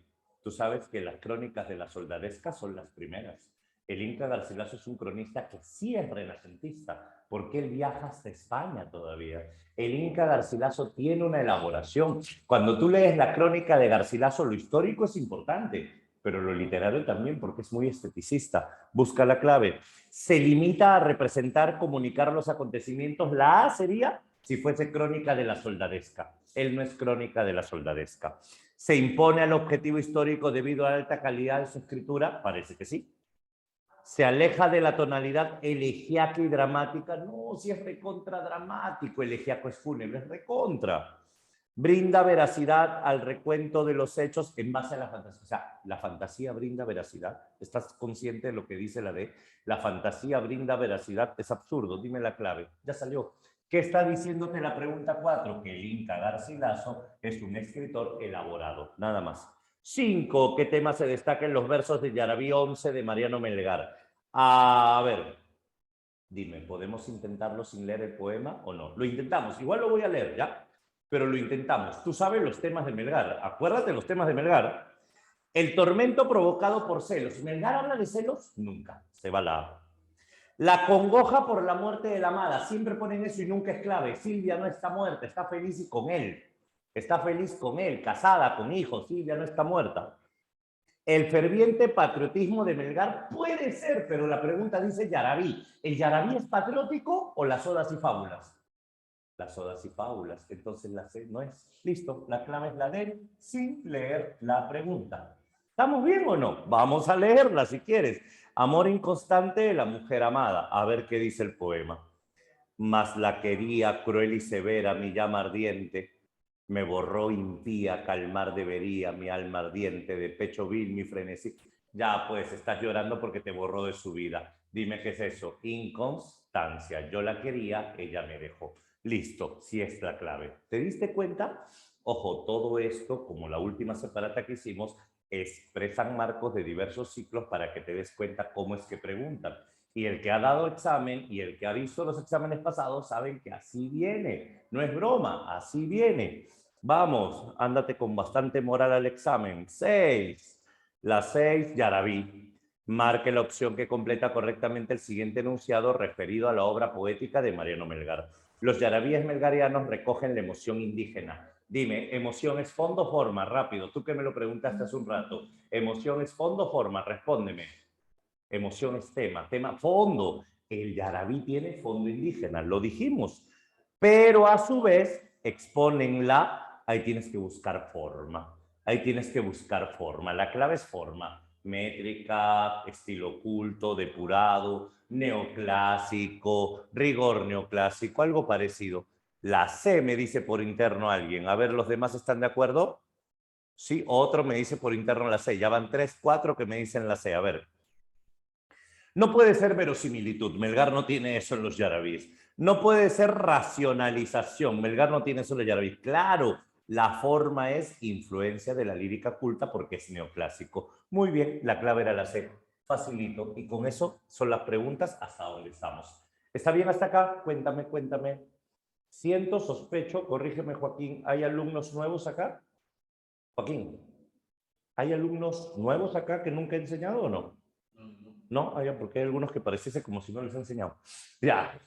Tú sabes que las crónicas de la soldadesca son las primeras. El Inca Garcilaso es un cronista que sí es renacentista, porque él viaja hasta España todavía. El Inca Garcilaso tiene una elaboración. Cuando tú lees la crónica de Garcilaso, lo histórico es importante, pero lo literario también, porque es muy esteticista. Busca la clave. Se limita a representar, comunicar los acontecimientos. La A sería si fuese crónica de la soldadesca. Él no es crónica de la soldadesca. ¿Se impone al objetivo histórico debido a la alta calidad de su escritura? Parece que sí. Se aleja de la tonalidad elegiaca y dramática. No, si es recontra dramático, elegiaco es fúnebre, es recontra. Brinda veracidad al recuento de los hechos en base a la fantasía. O sea, la fantasía brinda veracidad. ¿Estás consciente de lo que dice la D? La fantasía brinda veracidad. Es absurdo. Dime la clave. Ya salió. ¿Qué está diciéndote la pregunta 4? Que el Inca Garcilaso es un escritor elaborado. Nada más. 5. ¿Qué tema se destaca en los versos de Yarabí 11 de Mariano Melgar? A ver, dime, ¿podemos intentarlo sin leer el poema o no? Lo intentamos. Igual lo voy a leer, ¿ya? Pero lo intentamos. Tú sabes los temas de Melgar. Acuérdate los temas de Melgar. El tormento provocado por celos. ¿Melgar habla de celos? Nunca. Se va la A. La congoja por la muerte de la amada. Siempre ponen eso y nunca es clave. Silvia no está muerta, está feliz y con él. Está feliz con él, casada, con hijos. Silvia no está muerta. El ferviente patriotismo de Melgar puede ser, pero la pregunta dice Yarabí. ¿El Yarabí es patriótico o las odas y fábulas? Las odas y fábulas. Entonces la C no es. Listo, la clave es la D, sin leer la pregunta. ¿Estamos bien o no? Vamos a leerla si quieres. Amor inconstante de la mujer amada. A ver qué dice el poema. Mas la quería cruel y severa mi llama ardiente. Me borró impía, calmar debería mi alma ardiente, de pecho vil mi frenesí. Ya pues, estás llorando porque te borró de su vida. Dime qué es eso. Inconstancia. Yo la quería, ella me dejó. Listo, sí es la clave. ¿Te diste cuenta? Ojo, todo esto, como la última separata que hicimos, expresan marcos de diversos ciclos para que te des cuenta cómo es que preguntan. Y el que ha dado examen y el que ha visto los exámenes pasados saben que así viene. No es broma, así viene. Vamos, ándate con bastante moral al examen. 6. La 6, Yarabí. Marque la opción que completa correctamente el siguiente enunciado referido a la obra poética de Mariano Melgar. Los yarabíes melgarianos recogen la emoción indígena. Dime, ¿emoción es fondo o forma? Rápido, tú que me lo preguntaste hace un rato. ¿Emoción es fondo o forma? Respóndeme. Emoción es tema, tema fondo. El yarabí tiene fondo indígena, lo dijimos. Pero a su vez exponen la, ahí tienes que buscar forma. Ahí tienes que buscar forma. La clave es forma. Métrica, estilo culto, depurado, neoclásico, rigor neoclásico, algo parecido. La C me dice por interno alguien. A ver, ¿los demás están de acuerdo? Sí, otro me dice por interno la C. Ya van 3, 4 que me dicen la C. A ver. No puede ser verosimilitud. Melgar no tiene eso en los yarabíes. No puede ser racionalización. Melgar no tiene eso en los yarabíes. Claro, la forma es influencia de la lírica culta porque es neoclásico. Muy bien, la clave era la C. Facilito. Y con eso son las preguntas hasta donde estamos. ¿Está bien hasta acá? Cuéntame, cuéntame. Siento, sospecho, corrígeme Joaquín, ¿hay alumnos nuevos acá? Joaquín, ¿hay alumnos nuevos acá que nunca he enseñado o no? No, porque hay algunos que pareciese como si no les he enseñado. Ya.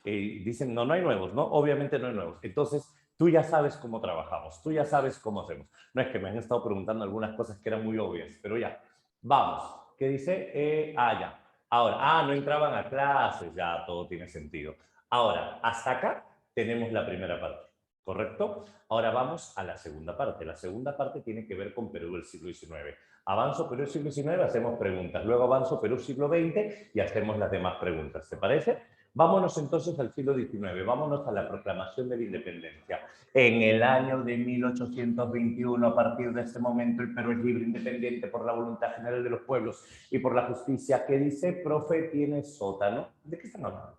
Dicen, no, no hay nuevos, ¿no? Obviamente no hay nuevos. Entonces, tú ya sabes cómo trabajamos, tú ya sabes cómo hacemos. No es que me han estado preguntando algunas cosas que eran muy obvias, pero ya. Vamos. ¿Qué dice? Ya. Ahora, no entraban a clases, ya todo tiene sentido. Ahora, hasta acá tenemos la primera parte, ¿correcto? Ahora vamos a la segunda parte. La segunda parte tiene que ver con Perú del siglo XIX. Avanzo Perú del siglo XIX, hacemos preguntas. Luego avanzo Perú siglo XX y hacemos las demás preguntas. ¿Te parece? Vámonos entonces al siglo XIX, vámonos a la proclamación de la independencia. En el año de 1821, a partir de este momento, el Perú es libre e independiente por la voluntad general de los pueblos y por la justicia. ¿Qué dice? Profe, ¿tiene sótano? ¿De qué están hablando?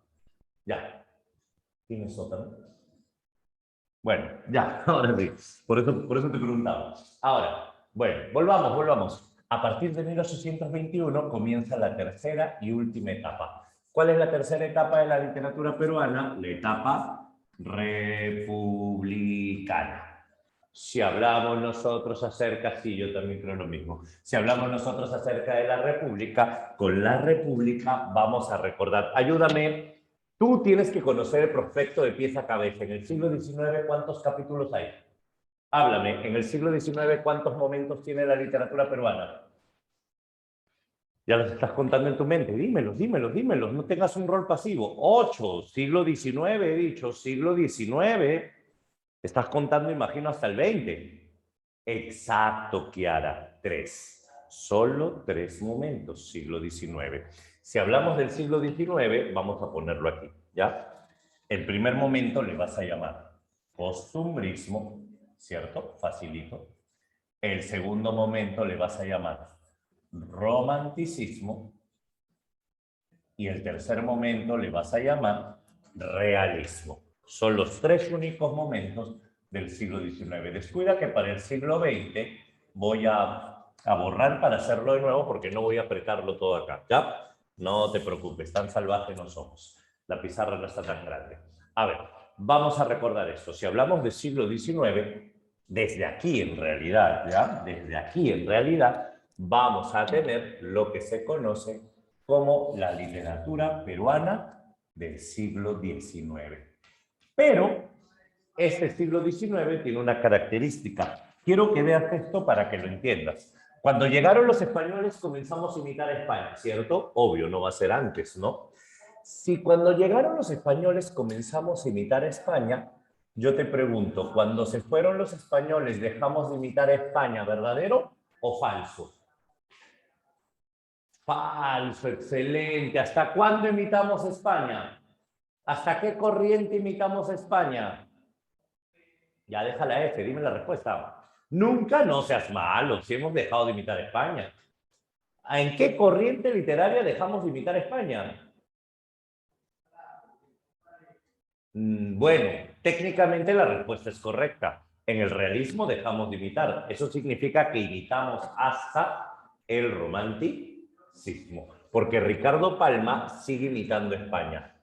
Ya. ¿Tiene sótano? Bueno, ya, ahora sí. Por eso te preguntaba. Ahora, bueno, volvamos. A partir de 1821 comienza la tercera y última etapa. ¿Cuál es la tercera etapa de la literatura peruana? La etapa republicana. Si hablamos nosotros acerca, sí, yo también creo lo mismo. Si hablamos nosotros acerca de la República, con la República vamos a recordar. Ayúdame. Tú tienes que conocer el prospecto de pies a cabeza. En el siglo XIX, ¿cuántos capítulos hay? Háblame, en el siglo XIX, ¿cuántos momentos tiene la literatura peruana? Ya los estás contando en tu mente. Dímelos. No tengas un rol pasivo. 8, siglo XIX, he dicho, siglo XIX. Estás contando, imagino, hasta el 20. Exacto, Kiara. 3. Solo 3 momentos, siglo XIX. Si hablamos del siglo XIX, vamos a ponerlo aquí, ¿ya? El primer momento le vas a llamar costumbrismo, ¿cierto? Facilito. El segundo momento le vas a llamar romanticismo. Y el tercer momento le vas a llamar realismo. Son los tres únicos momentos del siglo XIX. Descuida que para el siglo XX voy a borrar para hacerlo de nuevo porque no voy a apretarlo todo acá, ¿ya? No te preocupes, tan salvaje no somos. La pizarra no está tan grande. A ver, vamos a recordar esto. Si hablamos del siglo XIX, desde aquí en realidad, ¿ya? Desde aquí en realidad vamos a tener lo que se conoce como la literatura peruana del siglo XIX. Pero este siglo XIX tiene una característica. Quiero que veas esto para que lo entiendas. Cuando llegaron los españoles comenzamos a imitar a España, ¿cierto? Obvio, no va a ser antes, ¿no? Si cuando llegaron los españoles comenzamos a imitar a España, yo te pregunto, cuando se fueron los españoles dejamos de imitar a España, ¿verdadero o falso? Falso, excelente. ¿Hasta cuándo imitamos a España? ¿Hasta qué corriente imitamos a España? Ya deja la F, dime la respuesta. Nunca, no seas malo, si hemos dejado de imitar a España. ¿En qué corriente literaria dejamos de imitar a España? Bueno, técnicamente la respuesta es correcta. En el realismo dejamos de imitar. Eso significa que imitamos hasta el romanticismo. Porque Ricardo Palma sigue imitando a España.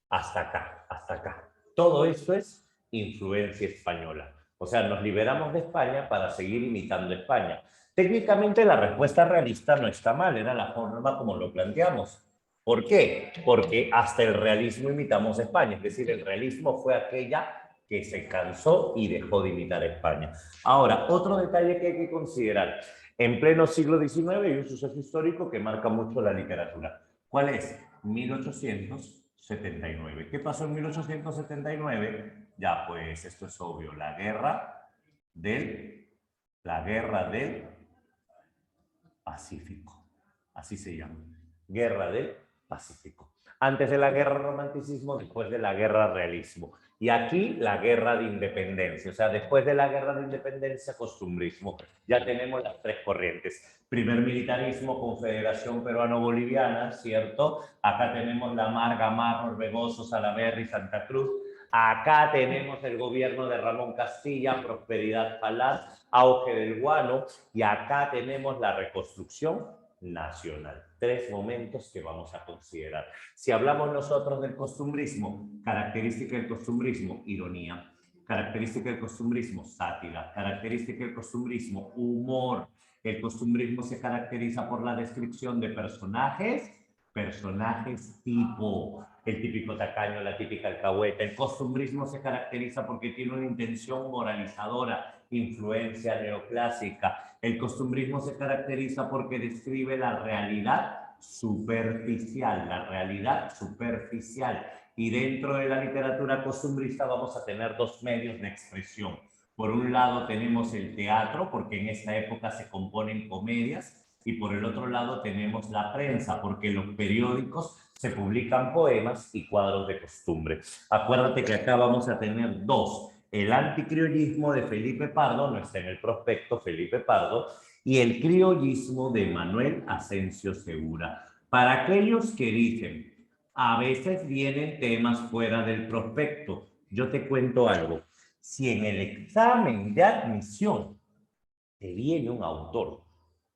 Hasta acá, hasta acá. Todo esto es influencia española. O sea, nos liberamos de España para seguir imitando a España. Técnicamente la respuesta realista no está mal, era la forma como lo planteamos. ¿Por qué? Porque hasta el realismo imitamos a España, es decir, el realismo fue aquella que se cansó y dejó de imitar a España. Ahora, otro detalle que hay que considerar. En pleno siglo XIX hay un suceso histórico que marca mucho la literatura. ¿Cuál es? 1879. ¿Qué pasó en 1879? Ya, pues esto es obvio, la guerra del Pacífico. Así se llama. Guerra del Pacífico. Antes de la guerra romanticismo, después de la guerra realismo. Y aquí la guerra de independencia. O sea, después de la guerra de independencia, costumbrismo. Ya tenemos las tres corrientes. Primer militarismo, Confederación Peruano-Boliviana, ¿cierto? Acá tenemos la Marga, Mar, Orbegoso, Salaverry, Santa Cruz. Acá tenemos el gobierno de Ramón Castilla, prosperidad falaz, auge del guano. Y acá tenemos la reconstrucción nacional. Tres momentos que vamos a considerar. Si hablamos nosotros del costumbrismo, característica del costumbrismo, ironía. Característica del costumbrismo, sátira. Característica del costumbrismo, humor. El costumbrismo se caracteriza por la descripción de personajes tipo, el típico tacaño, la típica alcahueta. El costumbrismo se caracteriza porque tiene una intención moralizadora, influencia neoclásica. El costumbrismo se caracteriza porque describe la realidad superficial, Y dentro de la literatura costumbrista vamos a tener dos medios de expresión. Por un lado tenemos el teatro, porque en esta época se componen comedias, y por el otro lado tenemos la prensa, porque en los periódicos se publican poemas y cuadros de costumbre. Acuérdate que acá vamos a tener dos. El anticriollismo de Felipe Pardo, no está en el prospecto, Felipe Pardo, y el criollismo de Manuel Asensio Segura. Para aquellos que dicen, a veces vienen temas fuera del prospecto, yo te cuento algo. Si en el examen de admisión te viene un autor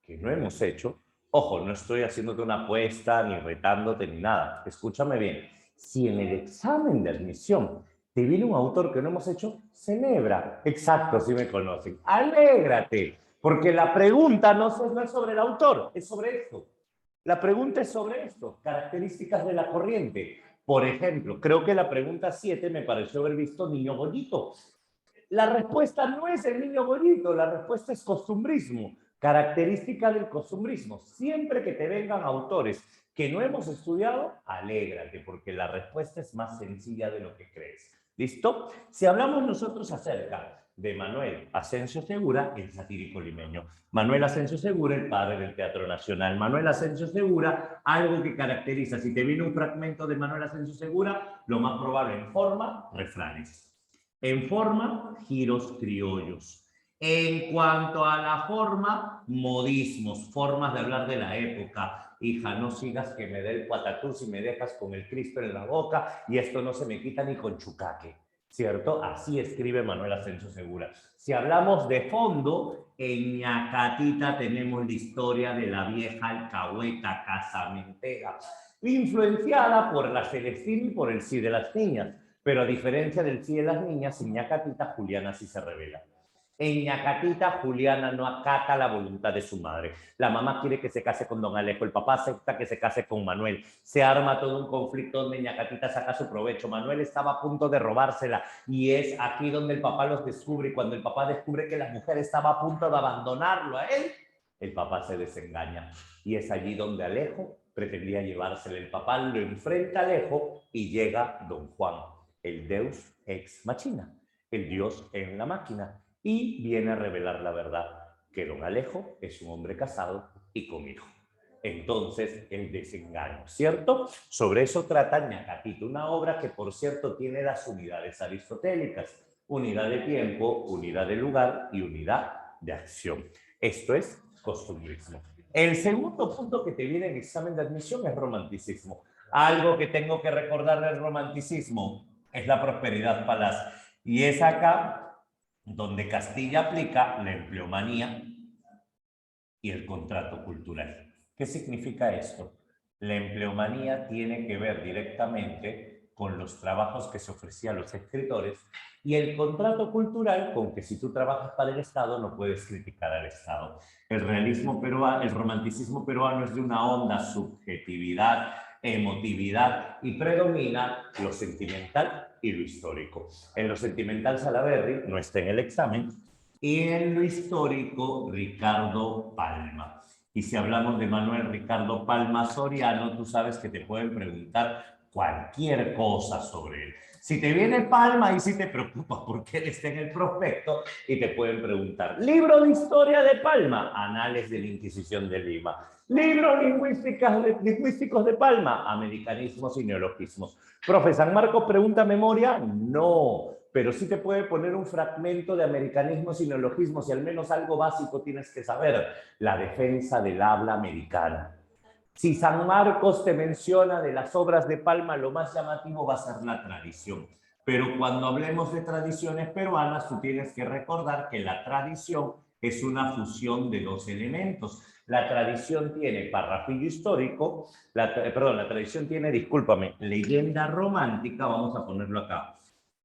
que no hemos hecho, ojo, no estoy haciéndote una apuesta, ni retándote, ni nada. Escúchame bien. Si en el examen de admisión te viene un autor que no hemos hecho, celebra. Exacto, si me conocen. Alégrate, porque la pregunta no es sobre el autor, es sobre esto. La pregunta es sobre esto, características de la corriente. Por ejemplo, creo que la pregunta 7 me pareció haber visto niño bonito. La respuesta no es el niño bonito, la respuesta es costumbrismo. Característica del costumbrismo. Siempre que te vengan autores que no hemos estudiado, alégrate, porque la respuesta es más sencilla de lo que crees. ¿Listo? Si hablamos nosotros acerca de Manuel Asensio Segura, el satírico limeño. Manuel Asensio Segura, el padre del Teatro Nacional. Manuel Asensio Segura, algo que caracteriza, si te viene un fragmento de Manuel Asensio Segura, lo más probable en forma, refranes. En forma, giros criollos. En cuanto a la forma, modismos, formas de hablar de la época. Hija, no sigas que me dé el patatús y me dejas con el Cristo en la boca y esto no se me quita ni con chucaque, ¿cierto? Así escribe Manuel Ascenso Segura. Si hablamos de fondo, en Ñacatita tenemos la historia de la vieja alcahueta casamentera, influenciada por la Celestina y por el sí de las niñas. Pero a diferencia del sí de las niñas, en Ñacatita, Juliana sí se revela. En Ñacatita, Juliana no acata la voluntad de su madre. La mamá quiere que se case con don Alejo, el papá acepta que se case con Manuel. Se arma todo un conflicto donde Ñacatita saca su provecho. Manuel estaba a punto de robársela y es aquí donde el papá los descubre. Y cuando el papá descubre que la mujer estaba a punto de abandonarlo a él, el papá se desengaña. Y es allí donde Alejo pretendía llevársela. El papá lo enfrenta a Alejo y llega don Juan, el Deus ex machina, el Dios en la máquina, y viene a revelar la verdad, que don Alejo es un hombre casado y con hijo. Entonces, el desengaño, ¿cierto? Sobre eso trata Ñacatita, una obra que, por cierto, tiene las unidades aristotélicas: unidad de tiempo, unidad de lugar y unidad de acción. Esto es costumbrismo. El segundo punto que te viene en examen de admisión es romanticismo. Algo que tengo que recordar del romanticismo es la prosperidad falaz. Y es acá donde Castilla aplica la empleomanía y el contrato cultural. ¿Qué significa esto? La empleomanía tiene que ver directamente con los trabajos que se ofrecían a los escritores y el contrato cultural con que si tú trabajas para el Estado no puedes criticar al Estado. El realismo peruano, el romanticismo peruano es de una honda subjetividad, emotividad y predomina lo sentimental y lo histórico. En lo sentimental Salaberry no está en el examen y en lo histórico Ricardo Palma. Y si hablamos de Manuel Ricardo Palma Soriano, tú sabes que te pueden preguntar cualquier cosa sobre él. Si te viene Palma y si te preocupa porque él está en el prospecto y te pueden preguntar, libro de historia de Palma, Anales de la Inquisición de Lima. Libros lingüísticos de Palma, americanismos y neologismos. Profe, ¿San Marcos pregunta memoria? No, pero sí te puede poner un fragmento de americanismos y neologismos y al menos algo básico tienes que saber: la defensa del habla americana. Si San Marcos te menciona de las obras de Palma, lo más llamativo va a ser la tradición. Pero cuando hablemos de tradiciones peruanas, tú tienes que recordar que la tradición es una fusión de dos elementos. La tradición tiene parrafillo histórico, la tradición tiene, discúlpame, leyenda romántica, vamos a ponerlo acá.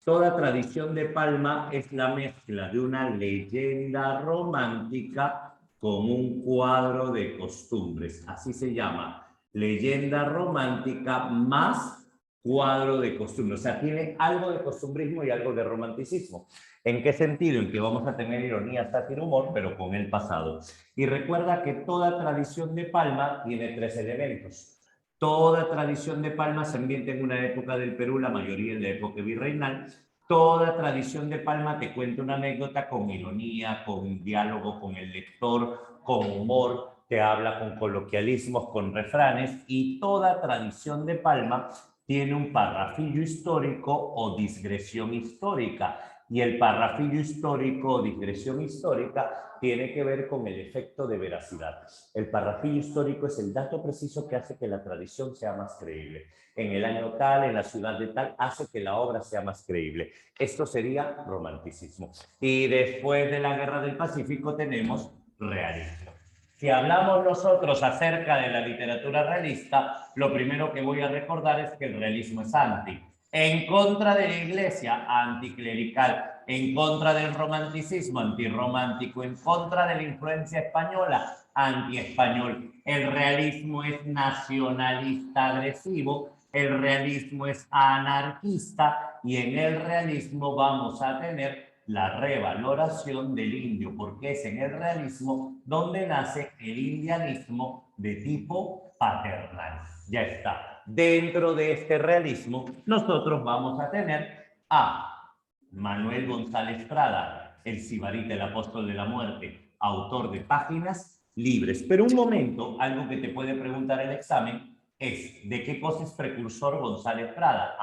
Toda tradición de Palma es la mezcla de una leyenda romántica con un cuadro de costumbres. Así se llama, leyenda romántica más cuadro de costumbres. O sea, tiene algo de costumbrismo y algo de romanticismo. ¿En qué sentido? En que vamos a tener ironía, sátira, humor, pero con el pasado. Y recuerda que toda tradición de Palma tiene tres elementos. Toda tradición de Palma se ambienta en una época del Perú, la mayoría en la época virreinal. Toda tradición de Palma te cuenta una anécdota con ironía, con diálogo con el lector, con humor, te habla con coloquialismos, con refranes, y toda tradición de Palma tiene un parrafillo histórico o digresión histórica. Y el parrafillo histórico o digresión histórica tiene que ver con el efecto de veracidad. El parrafillo histórico es el dato preciso que hace que la tradición sea más creíble. En el año tal, en la ciudad de tal, hace que la obra sea más creíble. Esto sería romanticismo. Y después de la Guerra del Pacífico tenemos realismo. Si hablamos nosotros acerca de la literatura realista, lo primero que voy a recordar es que el realismo es anti. En contra de la iglesia, anticlerical. En contra del romanticismo, antirromántico. En contra de la influencia española, antiespañol. El realismo es nacionalista agresivo. El realismo es anarquista y en el realismo vamos a tener la revaloración del indio, porque es en el realismo donde nace el indianismo de tipo paternal. Ya está. Dentro de este realismo, nosotros vamos a tener a Manuel González Prada, el sibarita, el apóstol de la muerte, autor de Páginas Libres. Pero un momento, algo que te puede preguntar el examen es, ¿de qué cosa es precursor González Prada?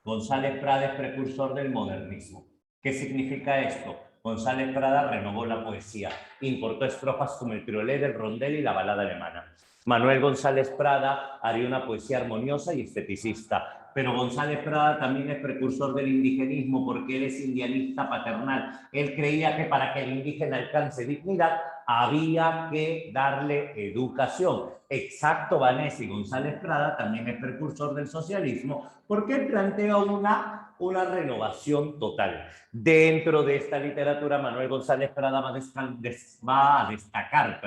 González Prada es precursor del modernismo. ¿Qué significa esto? González Prada renovó la poesía, importó estrofas como el triolet, el rondel y la balada alemana. Manuel González Prada haría una poesía armoniosa y esteticista, pero González Prada también es precursor del indigenismo porque él es indianista paternal. Él creía que para que el indígena alcance dignidad había que darle educación. Exacto, Vanessa, y González Prada también es precursor del socialismo porque él plantea una renovación total. Dentro de esta literatura, Manuel González Prada va a destacar,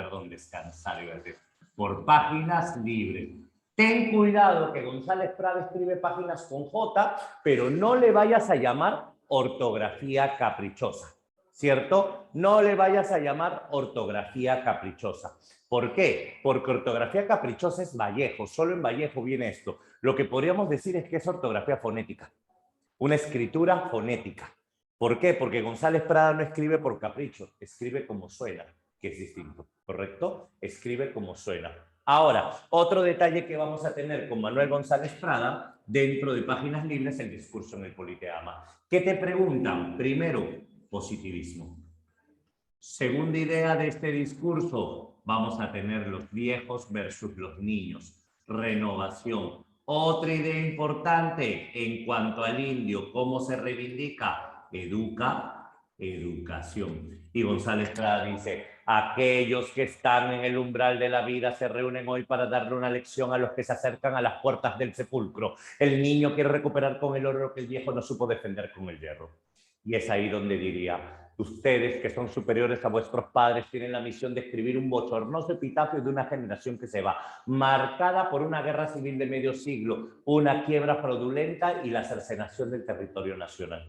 por páginas libres. Ten cuidado que González Prada escribe páginas con J, pero no le vayas a llamar ortografía caprichosa, ¿cierto? No le vayas a llamar ortografía caprichosa. ¿Por qué? Porque ortografía caprichosa es Vallejo, solo en Vallejo viene esto. Lo que podríamos decir es que es ortografía fonética, una escritura fonética. ¿Por qué? Porque González Prada no escribe por capricho, escribe como suena, que es distinto, ¿correcto? Escribe como suena. Ahora, otro detalle que vamos a tener con Manuel González Prada dentro de Páginas Libres, el discurso en el Politeama. ¿Qué te preguntan? Primero, positivismo. Segunda idea de este discurso, vamos a tener los viejos versus los niños. Renovación. Otra idea importante en cuanto al indio, ¿cómo se reivindica? Educación. Y González Prada dice, aquellos que están en el umbral de la vida se reúnen hoy para darle una lección a los que se acercan a las puertas del sepulcro. El niño quiere recuperar con el oro que el viejo no supo defender con el hierro. Y es ahí donde diría, ustedes que son superiores a vuestros padres tienen la misión de escribir un bochornoso epitafio de una generación que se va, marcada por una guerra civil de medio siglo, una quiebra fraudulenta y la cercenación del territorio nacional.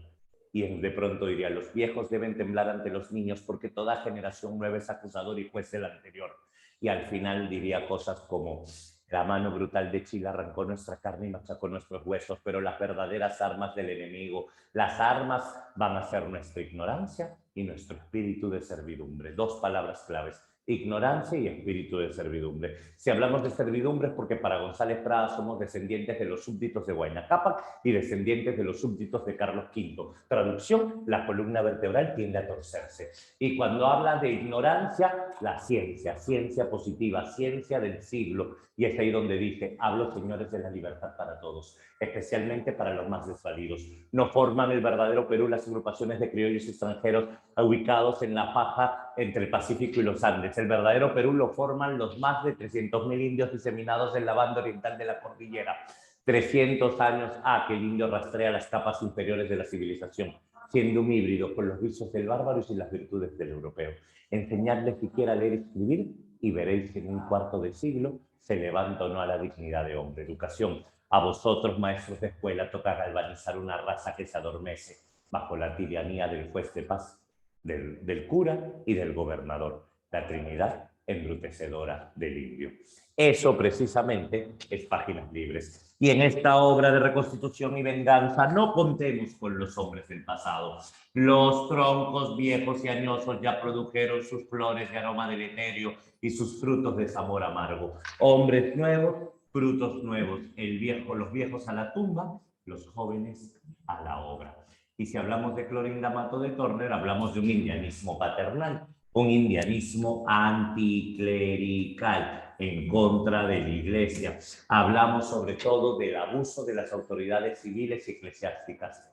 Y de pronto diría, los viejos deben temblar ante los niños porque toda generación nueva es acusador y juez del anterior. Y al final diría cosas como, la mano brutal de Chile arrancó nuestra carne y machacó nuestros huesos, pero las verdaderas armas del enemigo, las armas van a ser nuestra ignorancia y nuestro espíritu de servidumbre. Dos palabras claves, ignorancia y espíritu de servidumbre. Si hablamos de servidumbre es porque para González Prada somos descendientes de los súbditos de Huayna Cápac y descendientes de los súbditos de Carlos V. Traducción, la columna vertebral tiende a torcerse. Y cuando habla de ignorancia, la ciencia, ciencia positiva, ciencia del siglo. Y es ahí donde dice, hablo, señores, de la libertad para todos, especialmente para los más desvalidos. No forman el verdadero Perú las agrupaciones de criollos extranjeros ubicados en la faja entre el Pacífico y los Andes. El verdadero Perú lo forman los más de 300.000 indios diseminados en la banda oriental de la cordillera. 300 años que el indio rastrea las capas inferiores de la civilización, siendo un híbrido con los vicios del bárbaro y sin las virtudes del europeo. Enseñadles siquiera a leer y escribir y veréis que en un cuarto de siglo se levanta o no a la dignidad de hombre. Educación. A vosotros, maestros de escuela, toca galvanizar una raza que se adormece bajo la tiranía del juez de paz, del cura y del gobernador. La Trinidad embrutecedora del indio. Eso precisamente es Páginas Libres. Y en esta obra de reconstitución y venganza no contemos con los hombres del pasado. Los troncos viejos y añosos ya produjeron sus flores de aroma deleterio y sus frutos de sabor amargo. Hombres nuevos, frutos nuevos. Los viejos a la tumba, los jóvenes a la obra. Y si hablamos de Clorinda Mato de Turner, hablamos de un indianismo paternal, un indianismo anticlerical, en contra de la Iglesia. Hablamos sobre todo del abuso de las autoridades civiles y eclesiásticas.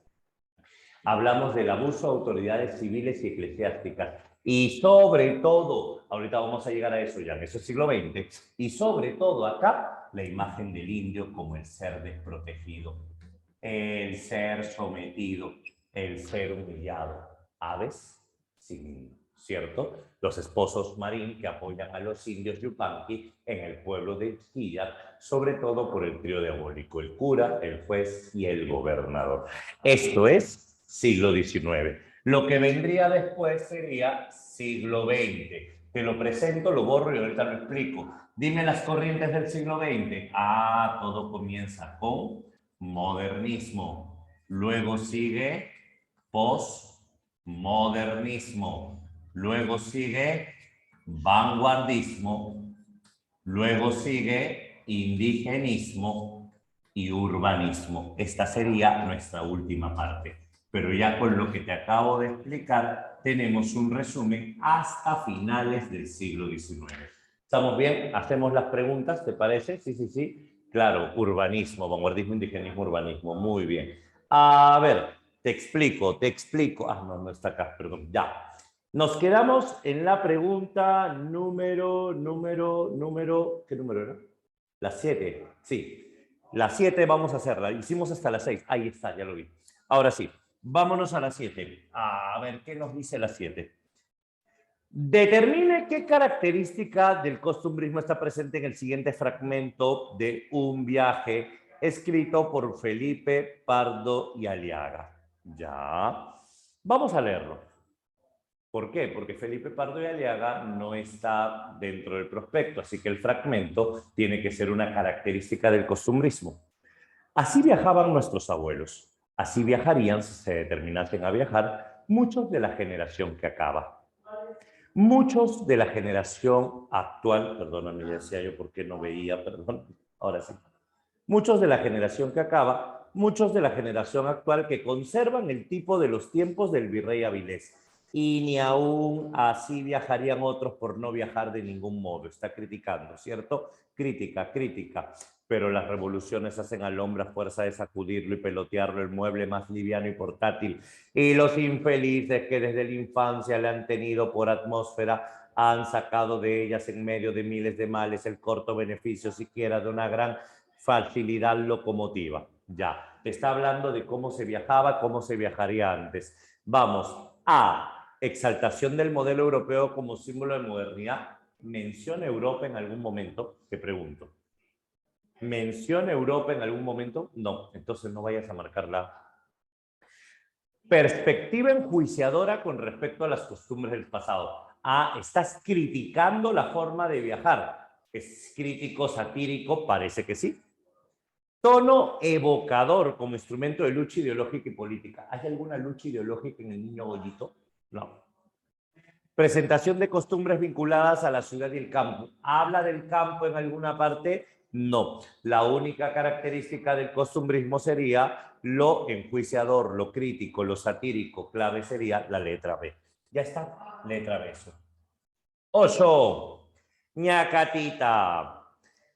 Hablamos del abuso de autoridades civiles y eclesiásticas. Y sobre todo, ahorita vamos a llegar a eso ya en ese siglo XX, y sobre todo acá, la imagen del indio como el ser desprotegido, el ser sometido, el ser humillado. Aves, ¿cierto? Los esposos marín que apoyan a los indios yupanqui en el pueblo de Quilla, sobre todo por el trío diabólico, el cura, el juez y el gobernador. Esto es siglo XIX. Lo que vendría después sería siglo XX. Te lo presento, lo borro y ahorita lo explico. Dime las corrientes del siglo XX. Todo comienza con modernismo. Luego sigue postmodernismo. Luego sigue vanguardismo. Luego sigue indigenismo. y urbanismo. Esta sería nuestra última parte. Pero ya con lo que te acabo de explicar, tenemos un resumen hasta finales del siglo XIX. ¿Estamos bien? ¿Hacemos las preguntas? ¿Te parece? Sí, sí, sí. Claro, urbanismo, vanguardismo, indigenismo, urbanismo. Muy bien. A ver, te explico. Ah, no, no está acá, perdón. Ya. Nos quedamos en la pregunta número, ¿qué número era? La 7, sí. La 7 vamos a hacerla. Hicimos hasta la 6. Ahí está, ya lo vi. Ahora sí, vámonos a la 7. A ver, ¿qué nos dice la 7? Determine qué característica del costumbrismo está presente en el siguiente fragmento de Un viaje escrito por Felipe Pardo y Aliaga. Ya. Vamos a leerlo. ¿Por qué? Porque Felipe Pardo y Aliaga no está dentro del prospecto, así que el fragmento tiene que ser una característica del costumbrismo. Así viajaban nuestros abuelos. Así viajarían, si se determinasen a viajar, muchos de la generación que acaba. Muchos de la generación actual, perdóname, ya decía yo por qué no veía, perdón, ahora sí. Muchos de la generación que acaba, muchos de la generación actual que conservan el tipo de los tiempos del virrey Avilés. Y ni aún así viajarían otros por no viajar de ningún modo. Está criticando, ¿cierto? Crítica. Pero las revoluciones hacen al hombre a fuerza de sacudirlo y pelotearlo, el mueble más liviano y portátil. Y los infelices que desde la infancia le han tenido por atmósfera han sacado de ellas en medio de miles de males el corto beneficio siquiera de una gran facilidad locomotiva. Ya, te está hablando de cómo se viajaba, cómo se viajaría antes. Vamos, A, exaltación del modelo europeo como símbolo de modernidad. ¿Menciona Europa en algún momento? Te pregunto. ¿Menciona Europa en algún momento? No, entonces no vayas a marcarla. Perspectiva enjuiciadora con respecto a las costumbres del pasado. Ah, estás criticando la forma de viajar. ¿Es crítico, satírico? Parece que sí. Tono evocador como instrumento de lucha ideológica y política. ¿Hay alguna lucha ideológica en el niño Goyito? No. Presentación de costumbres vinculadas a la ciudad y el campo. ¿Habla del campo en alguna parte? No. La única característica del costumbrismo sería lo enjuiciador, lo crítico, lo satírico. Clave sería la letra B. Ya está, letra B. 8. Ñacatita.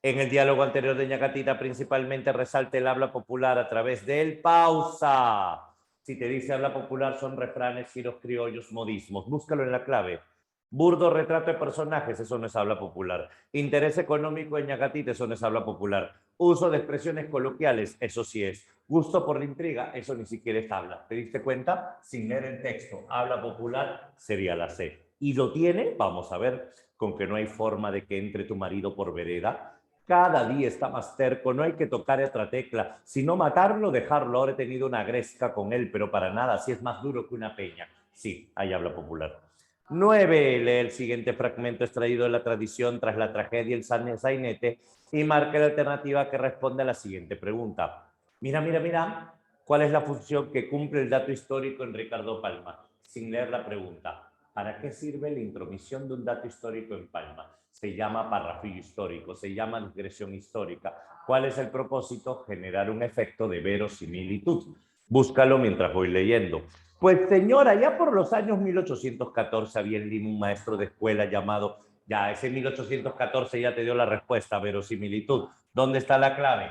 En el diálogo anterior de Ñacatita principalmente resalta el habla popular a través del pausa. Si te dice habla popular son refranes, giros criollos, modismos. Búscalo en la clave. Burdo retrato de personajes, eso no es habla popular. Interés económico en Ñacatita, eso no es habla popular. Uso de expresiones coloquiales, eso sí es. Gusto por la intriga, eso ni siquiera es habla. ¿Te diste cuenta? Sin leer el texto, habla popular sería la C. ¿Y lo tiene? Vamos a ver, con que no hay forma de que entre tu marido por vereda. Cada día está más terco, no hay que tocar otra tecla, sino matarlo, dejarlo. Ahora he tenido una gresca con él, pero para nada, si es más duro que una peña. Sí, ahí habla popular. 9. Lee el siguiente fragmento extraído de la tradición tras la tragedia El Sainete y marca la alternativa que responde a la siguiente pregunta. Mira. ¿Cuál es la función que cumple el dato histórico en Ricardo Palma? Sin leer la pregunta. ¿Para qué sirve la intromisión de un dato histórico en Palma? Se llama parrafillo histórico, se llama digresión histórica. ¿Cuál es el propósito? Generar un efecto de verosimilitud. Búscalo mientras voy leyendo. Pues señora, ya por los años 1814 había en Lima un maestro de escuela llamado, ya ese 1814 ya te dio la respuesta, verosimilitud. ¿Dónde está la clave?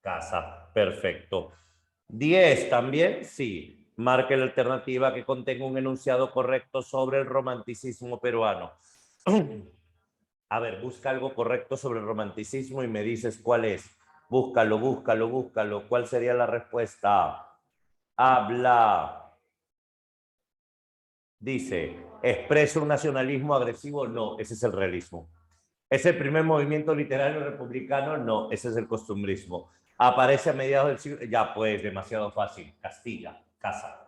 Casa, perfecto. 10 también, sí. Marque la alternativa que contenga un enunciado correcto sobre el romanticismo peruano. A ver, busca algo correcto sobre el romanticismo y me dices cuál es. Búscalo. ¿Cuál sería la respuesta? Habla. Dice, ¿expresa un nacionalismo agresivo? No, ese es el realismo. ¿Es el primer movimiento literario republicano? No, ese es el costumbrismo. Aparece a mediados del siglo... Ya, pues, demasiado fácil. Castilla, casa.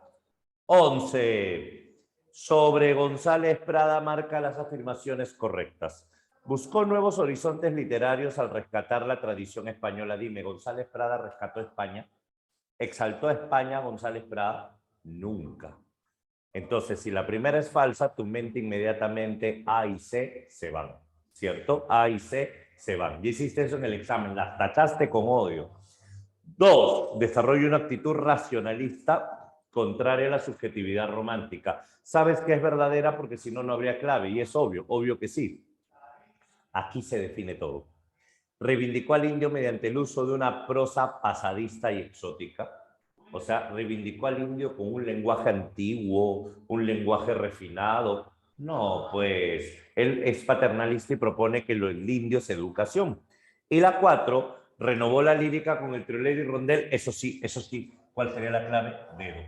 11. Sobre González Prada marca las afirmaciones correctas. Buscó nuevos horizontes literarios al rescatar la tradición española. Dime, ¿González Prada rescató España? ¿Exaltó a España González Prada? Nunca. Entonces, si la primera es falsa, tu mente inmediatamente A y C se van, ¿cierto? A y C se van. Ya hiciste eso en el examen, las tachaste con odio. 2, desarrolla una actitud racionalista contraria a la subjetividad romántica. Sabes que es verdadera porque si no, no habría clave, y es obvio que sí. Aquí se define todo. Reivindicó al indio mediante el uso de una prosa pasadista y exótica. O sea, reivindicó al indio con un lenguaje antiguo, un lenguaje refinado. No, pues él es paternalista y propone que el indio es educación. Y la 4, renovó la lírica con el triolero y rondel. Eso sí, ¿cuál sería la clave? Dedo.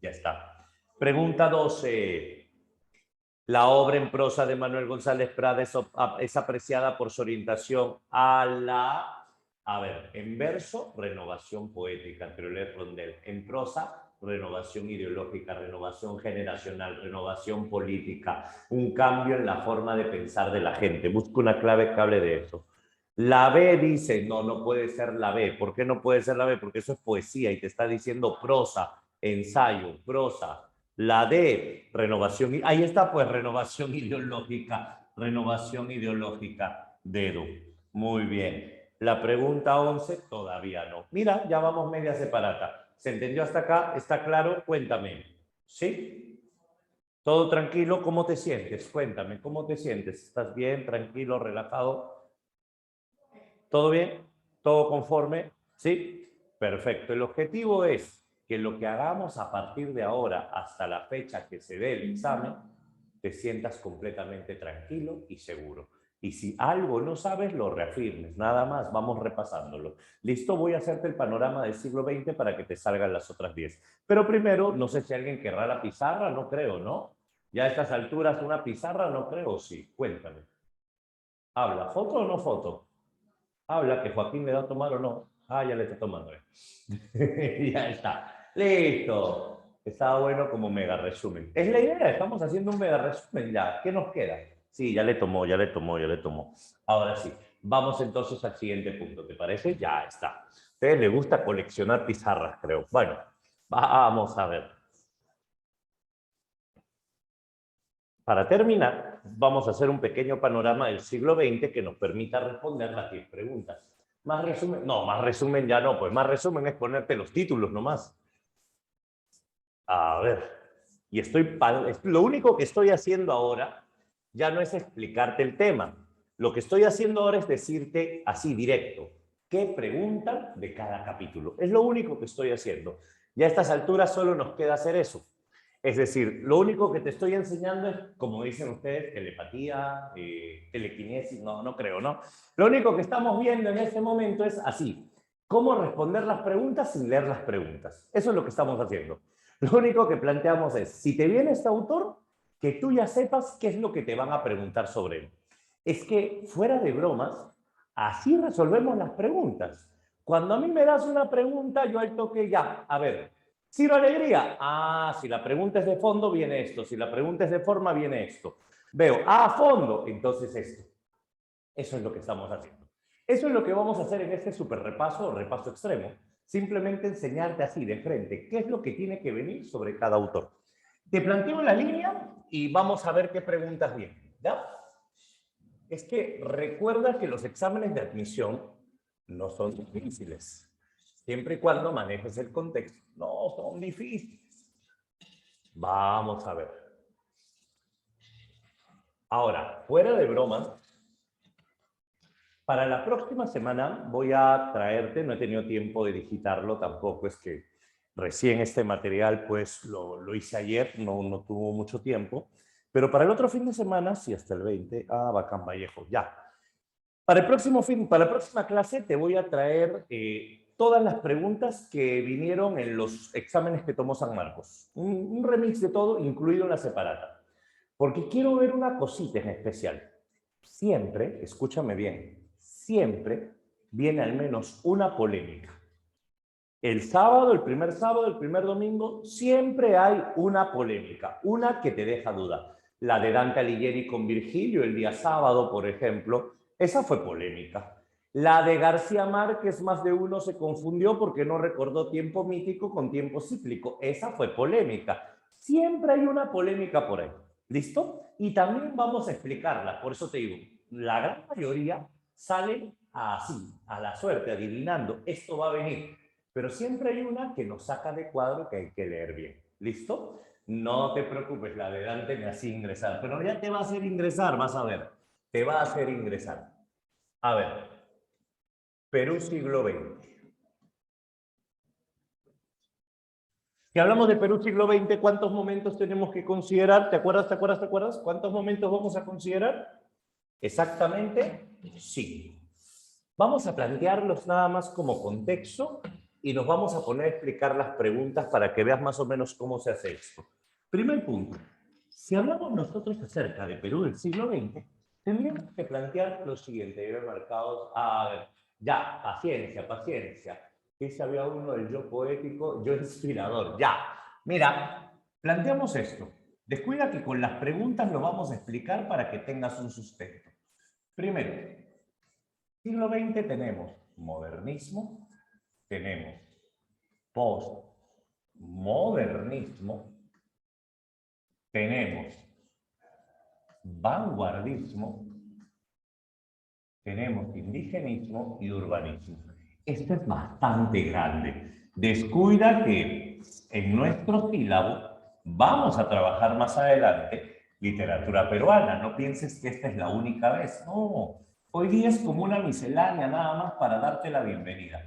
Ya está. Pregunta 12. La obra en prosa de Manuel González Prada es apreciada por su orientación en verso, renovación poética, triolero rondel. En prosa, renovación ideológica, renovación generacional, renovación política, un cambio en la forma de pensar de la gente. Busca una clave que hable de eso. La B dice, no, no puede ser la B. ¿Por qué no puede ser la B? Porque eso es poesía y te está diciendo prosa, ensayo, prosa. La D, renovación. Ahí está, pues, renovación ideológica, dedo. Muy bien. La pregunta 11, todavía no. Mira, ya vamos media separata. ¿Se entendió hasta acá? ¿Está claro? Cuéntame. ¿Sí? ¿Todo tranquilo? ¿Cómo te sientes? Cuéntame, ¿cómo te sientes? ¿Estás bien, tranquilo, relajado? ¿Todo bien? ¿Todo conforme? ¿Sí? Perfecto. El objetivo es que lo que hagamos a partir de ahora hasta la fecha que se dé el examen, te sientas completamente tranquilo y seguro. Y si algo no sabes, lo reafirmes. Nada más, vamos repasándolo. Listo, voy a hacerte el panorama del siglo XX para que te salgan las otras 10. Pero primero, no sé si alguien querrá la pizarra, no creo, ¿no? Ya a estas alturas una pizarra, no creo, sí. Cuéntame. ¿Habla? ¿Foto o no foto? Habla, que Joaquín le da a tomar o no. Ah, ya le está tomando. Ya está. Listo. Estaba bueno como mega resumen. Es la idea, estamos haciendo un mega resumen ya. ¿Qué nos queda? Sí, ya le tomó. Ahora sí, vamos entonces al siguiente punto, ¿te parece? Ya está. A ustedes les gusta coleccionar pizarras, creo. Bueno, vamos a ver. Para terminar, vamos a hacer un pequeño panorama del siglo XX que nos permita responder las 10 preguntas. Más resumen, no, más resumen ya no, pues más resumen es ponerte los títulos nomás. A ver, lo único que estoy haciendo ahora ya no es explicarte el tema. Lo que estoy haciendo ahora es decirte así directo, ¿qué preguntan de cada capítulo? Es lo único que estoy haciendo. Ya a estas alturas solo nos queda hacer eso. Es decir, lo único que te estoy enseñando es, como dicen ustedes, telepatía, telequinesis, no creo, ¿no? Lo único que estamos viendo en este momento es así, cómo responder las preguntas sin leer las preguntas. Eso es lo que estamos haciendo. Lo único que planteamos es, si te viene este autor, que tú ya sepas qué es lo que te van a preguntar sobre él. Es que, fuera de bromas, así resolvemos las preguntas. Cuando a mí me das una pregunta, yo al toque ya, a ver, Ciro Alegría, si la pregunta es de fondo, viene esto, si la pregunta es de forma, viene esto. Veo, a fondo, entonces esto. Eso es lo que estamos haciendo. Eso es lo que vamos a hacer en este super repaso o repaso extremo. Simplemente enseñarte así de frente qué es lo que tiene que venir sobre cada autor. Te planteo la línea y vamos a ver qué preguntas vienen. ¿Ya? Es que recuerda que los exámenes de admisión no son difíciles. Siempre y cuando manejes el contexto. No son difíciles. Vamos a ver. Ahora, fuera de bromas, para la próxima semana voy a traerte, no he tenido tiempo de digitarlo tampoco, es que recién este material pues lo hice ayer, no tuvo mucho tiempo, pero para el otro fin de semana, sí, hasta el 20, bacán Vallejo, ya. Para la próxima clase te voy a traer todas las preguntas que vinieron en los exámenes que tomó San Marcos. Un remix de todo, incluido la separata. Porque quiero ver una cosita en especial. Siempre, escúchame bien, siempre viene al menos una polémica. El sábado, el primer domingo, siempre hay una polémica, una que te deja duda. La de Dante Alighieri con Virgilio el día sábado, por ejemplo, esa fue polémica. La de García Márquez, más de uno se confundió porque no recordó tiempo mítico con tiempo cíclico. Esa fue polémica. Siempre hay una polémica por ahí. ¿Listo? Y también vamos a explicarla. Por eso te digo, la gran mayoría salen así, a la suerte, adivinando, esto va a venir. Pero siempre hay una que nos saca de cuadro que hay que leer bien. ¿Listo? No te preocupes, la de Dante me hacía ingresar, pero ya te va a hacer ingresar, vas a ver. Te va a hacer ingresar. A ver, Perú siglo XX. Si hablamos de Perú siglo XX, ¿cuántos momentos tenemos que considerar? ¿Te acuerdas, te acuerdas, te acuerdas? ¿Cuántos momentos vamos a considerar? Exactamente 5. Vamos a plantearlos nada más como contexto y nos vamos a poner a explicar las preguntas para que veas más o menos cómo se hace esto. Primer punto. Si hablamos nosotros acerca de Perú del siglo XX, tendríamos que plantear lo siguiente. Yo he marcado, a ver, ya, paciencia, paciencia. Que se había uno del yo poético, yo inspirador. Ya, mira, planteamos esto. Descuida que con las preguntas lo vamos a explicar para que tengas un sustento. Primero, siglo XX tenemos modernismo, tenemos postmodernismo, tenemos vanguardismo, tenemos indigenismo y urbanismo. Esto es bastante grande. Descuida que en nuestro sílabo vamos a trabajar más adelante literatura peruana. No pienses que esta es la única vez. No, hoy día es como una miscelánea nada más para darte la bienvenida.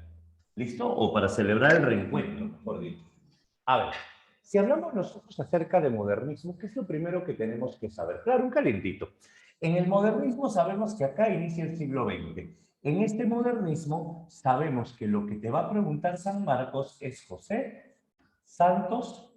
¿Listo? O para celebrar el reencuentro, mejor dicho. A ver, si hablamos nosotros acerca de modernismo, ¿qué es lo primero que tenemos que saber? Claro, un calentito. En el modernismo sabemos que acá inicia el siglo XX. En este modernismo sabemos que lo que te va a preguntar San Marcos es José Santos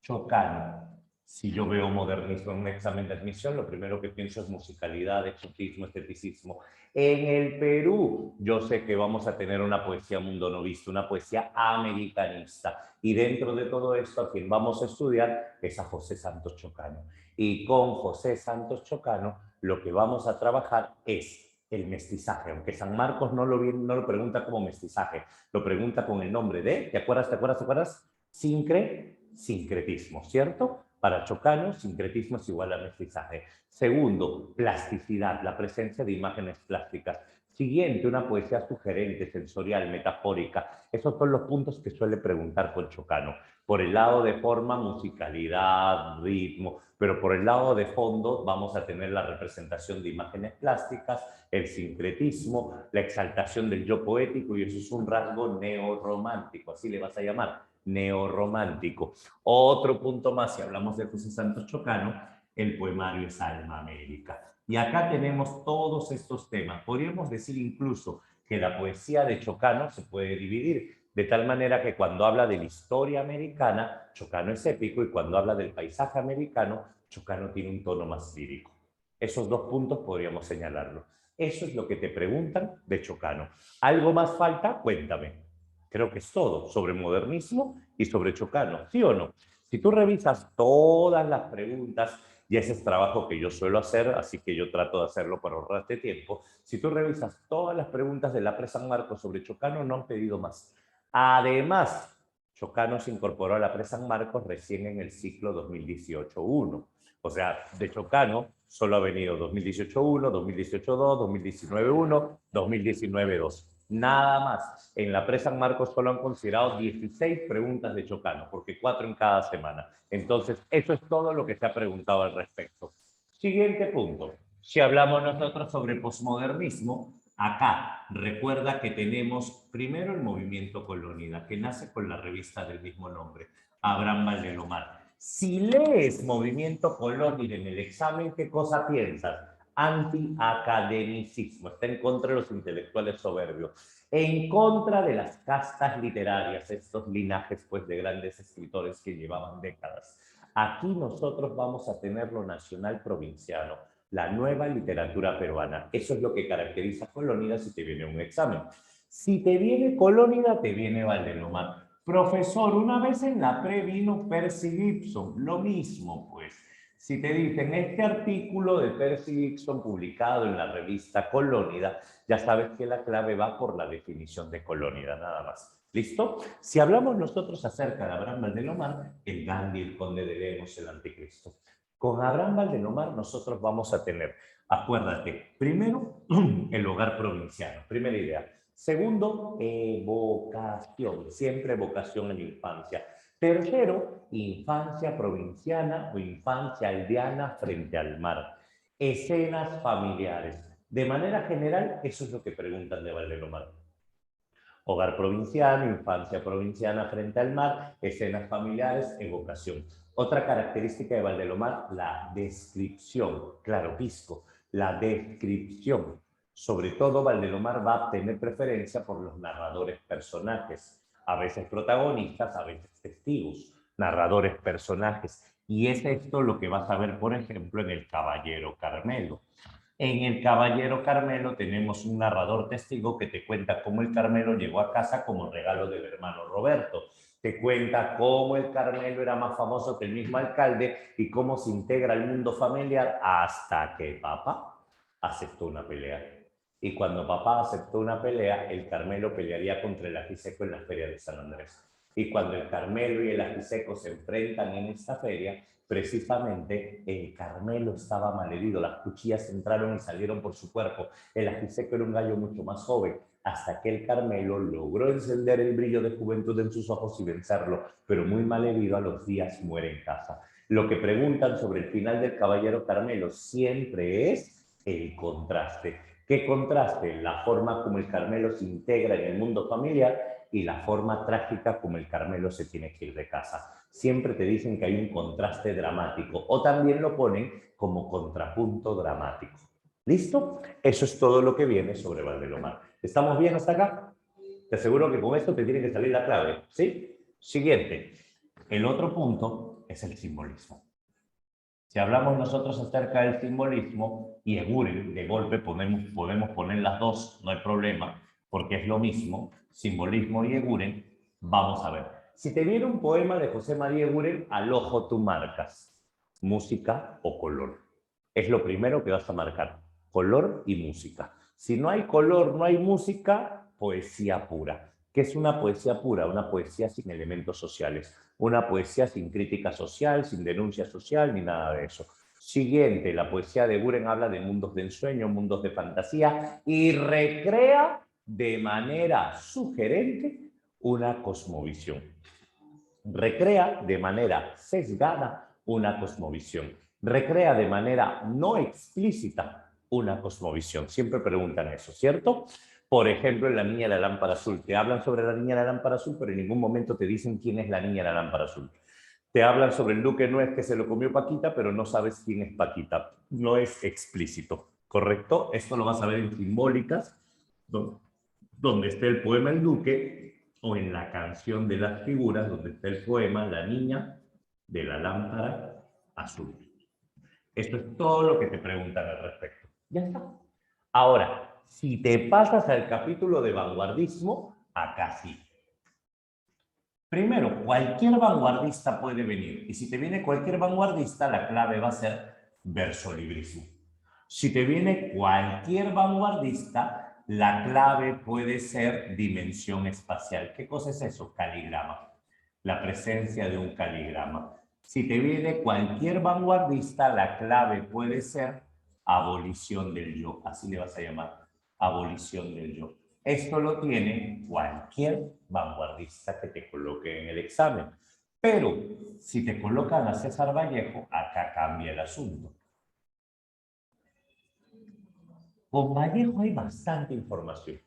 Chocano. Si yo veo modernismo en un examen de admisión, lo primero que pienso es musicalidad, exotismo, esteticismo. En el Perú, yo sé que vamos a tener una poesía mundonovista, una poesía americanista. Y dentro de todo esto, a quien vamos a estudiar es a José Santos Chocano. Y con José Santos Chocano, lo que vamos a trabajar es el mestizaje, aunque San Marcos no lo pregunta como mestizaje, lo pregunta con el nombre de, ¿te acuerdas, te acuerdas, te acuerdas? Sincretismo, ¿cierto? Para Chocano, sincretismo es igual a mestizaje. Segundo, plasticidad, la presencia de imágenes plásticas. Siguiente, una poesía sugerente, sensorial, metafórica. Esos son los puntos que suele preguntar con Chocano. Por el lado de forma, musicalidad, ritmo, pero por el lado de fondo vamos a tener la representación de imágenes plásticas, el sincretismo, la exaltación del yo poético, y eso es un rasgo neorromántico, así le vas a llamar, neorromántico. Otro punto más, si hablamos de José Santos Chocano, el poemario es Alma América. Y acá tenemos todos estos temas. Podríamos decir incluso que la poesía de Chocano se puede dividir, de tal manera que cuando habla de la historia americana, Chocano es épico, y cuando habla del paisaje americano, Chocano tiene un tono más lírico. Esos dos puntos podríamos señalarlo. Eso es lo que te preguntan de Chocano. ¿Algo más falta? Cuéntame. Creo que es todo sobre modernismo y sobre Chocano, ¿sí o no? Si tú revisas todas las preguntas, y ese es trabajo que yo suelo hacer, así que yo trato de hacerlo para ahorrarte tiempo, si tú revisas todas las preguntas de la Pre-San Marcos sobre Chocano, no han pedido más. Además, Chocano se incorporó a la Pre-San Marcos recién en el ciclo 2018-1. O sea, de Chocano solo ha venido 2018-1, 2018-2, 2019-1, 2019-2. Nada más. En la Pre-San Marcos solo han considerado 16 preguntas de Chocano, porque 4 en cada semana. Entonces, eso es todo lo que se ha preguntado al respecto. Siguiente punto. Si hablamos nosotros sobre posmodernismo, acá recuerda que tenemos primero el movimiento Colónida, que nace con la revista del mismo nombre, Abraham Valdelomar. Si lees movimiento Colónida en el examen, ¿qué cosa piensas? Antiacademicismo, está en contra de los intelectuales soberbios, en contra de las castas literarias, estos linajes pues de grandes escritores que llevaban décadas. Aquí nosotros vamos a tener lo nacional provinciano, la nueva literatura peruana. Eso es lo que caracteriza a Colónida si te viene un examen. Si te viene Colónida, te viene Valdelomar. Profesor, una vez en la pre vino Percy Gibson, lo mismo pues. Si te dicen este artículo de Percy Gibson publicado en la revista Colónida, ya sabes que la clave va por la definición de Colónida, nada más. ¿Listo? Si hablamos nosotros acerca de Abraham Valdelomar, el Gandhi, el Conde de Lemos, el Anticristo. Con Abraham Valdelomar nosotros vamos a tener, acuérdate, primero, el hogar provinciano, primera idea. Segundo, vocación, siempre vocación en la infancia. Tercero, infancia provinciana o infancia aldeana frente al mar. Escenas familiares. De manera general, eso es lo que preguntan de Valdelomar. Hogar provinciano, infancia provinciana frente al mar, escenas familiares, evocación. Otra característica de Valdelomar, la descripción. Claro, Pisco, la descripción. Sobre todo, Valdelomar va a tener preferencia por los narradores personajes, a veces protagonistas, a veces testigos, narradores personajes. Y es esto lo que vas a ver, por ejemplo, en El Caballero Carmelo. En El Caballero Carmelo tenemos un narrador testigo que te cuenta cómo el Carmelo llegó a casa como regalo del hermano Roberto. Te cuenta cómo el Carmelo era más famoso que el mismo alcalde y cómo se integra al mundo familiar hasta que papá aceptó una pelea. Y cuando papá aceptó una pelea, el Carmelo pelearía contra el Ajiseco en la feria de San Andrés. Y cuando el Carmelo y el Ajiseco se enfrentan en esta feria, precisamente el Carmelo estaba malherido, las cuchillas entraron y salieron por su cuerpo. El Ajiseco era un gallo mucho más joven, hasta que el Carmelo logró encender el brillo de juventud en sus ojos y vencerlo, pero muy malherido a los días muere en casa. Lo que preguntan sobre el final del Caballero Carmelo siempre es el contraste. ¿Qué contraste? La forma como el Carmelo se integra en el mundo familiar y la forma trágica como el Carmelo se tiene que ir de casa. Siempre te dicen que hay un contraste dramático o también lo ponen como contrapunto dramático. ¿Listo? Eso es todo lo que viene sobre Valdelomar. ¿Estamos bien hasta acá? Te aseguro que con esto te tiene que salir la clave, ¿sí? Siguiente. El otro punto es el simbolismo. Si hablamos nosotros acerca del simbolismo y Eguren, de golpe podemos poner las dos, no hay problema, porque es lo mismo, simbolismo y Eguren, vamos a ver. Si te viene un poema de José María Eguren, al ojo tú marcas música o color. Es lo primero que vas a marcar, color y música. Si no hay color, no hay música, poesía pura. ¿Qué es una poesía pura? Una poesía sin elementos sociales, una poesía sin crítica social, sin denuncia social, ni nada de eso. Siguiente, la poesía de Buren habla de mundos de ensueño, mundos de fantasía y recrea de manera sugerente una cosmovisión. Recrea de manera sesgada una cosmovisión. Recrea de manera no explícita una cosmovisión. Siempre preguntan eso, ¿cierto? Por ejemplo, en La Niña de la Lámpara Azul. Te hablan sobre la Niña de la Lámpara Azul, pero en ningún momento te dicen quién es la Niña de la Lámpara Azul. Te hablan sobre el Duque Nuez que se lo comió Paquita, pero no sabes quién es Paquita. No es explícito, ¿correcto? Esto lo vas a ver en simbólicas, donde esté el poema El Duque, o en la canción de las figuras, donde está el poema La Niña de la Lámpara Azul. Esto es todo lo que te preguntan al respecto. Ya está. Ahora, si te pasas al capítulo de vanguardismo, acá sí. Primero, cualquier vanguardista puede venir. Y si te viene cualquier vanguardista, la clave va a ser versolibrismo. Si te viene cualquier vanguardista, la clave puede ser dimensión espacial. ¿Qué cosa es eso? Caligrama. La presencia de un caligrama. Si te viene cualquier vanguardista, la clave puede ser abolición del yo. Así le vas a llamar, abolición del yo. Esto lo tiene cualquier vanguardista que te coloque en el examen. Pero si te colocan a César Vallejo, acá cambia el asunto. Con Vallejo hay bastante información.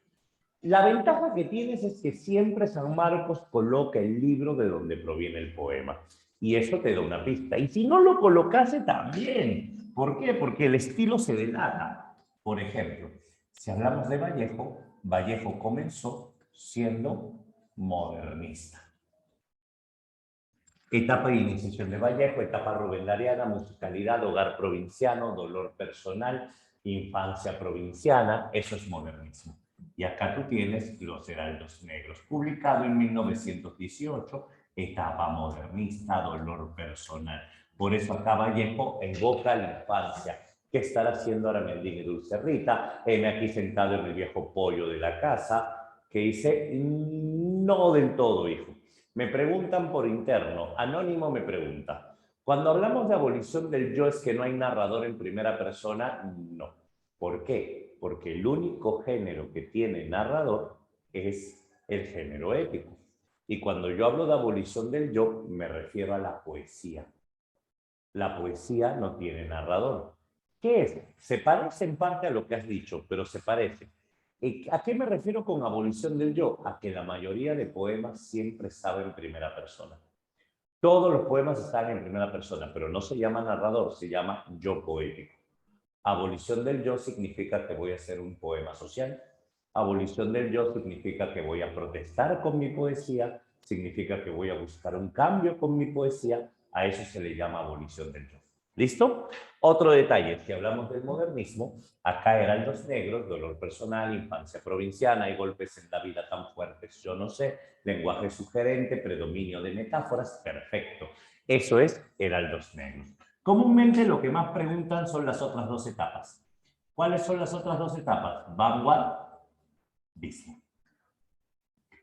La ventaja que tienes es que siempre San Marcos coloca el libro de donde proviene el poema. Y eso te da una pista. Y si no lo colocase, también. ¿Por qué? Porque el estilo se delata. Por ejemplo, si hablamos de Vallejo, Vallejo comenzó siendo modernista. Etapa de iniciación de Vallejo, etapa rubendariana, musicalidad, hogar provinciano, dolor personal, infancia provinciana, eso es modernismo. Y acá tú tienes Los Heraldos Negros, publicado en 1918, etapa modernista, dolor personal. Por eso acá Vallejo evoca la infancia. ¿Qué estará haciendo Aramendín y Dulce Rita? Heme aquí sentado en el viejo pollo de la casa, que dice, no del todo, hijo. Me preguntan por interno, Anónimo me pregunta, Cuando hablamos de abolición del yo, ¿es que no hay narrador en primera persona? No. ¿Por qué? Porque el único género que tiene narrador es el género épico. Y cuando yo hablo de abolición del yo, me refiero a la poesía. La poesía no tiene narrador. ¿Qué es? Se parece en parte a lo que has dicho, pero se parece. ¿A qué me refiero con abolición del yo? A que la mayoría de poemas siempre estaba en primera persona. Todos los poemas están en primera persona, pero no se llama narrador, se llama yo poético. Abolición del yo significa que voy a hacer un poema social. Abolición del yo significa que voy a protestar con mi poesía, significa que voy a buscar un cambio con mi poesía. A eso se le llama abolición del yo. ¿Listo? Otro detalle, si hablamos del modernismo, acá eran los negros, dolor personal, infancia provinciana, hay golpes en la vida tan fuertes, yo no sé, lenguaje sugerente, predominio de metáforas, perfecto. Eso es heraldos negros. Comúnmente lo que más preguntan son las otras dos etapas. ¿Cuáles son las otras dos etapas? Vanguardismo.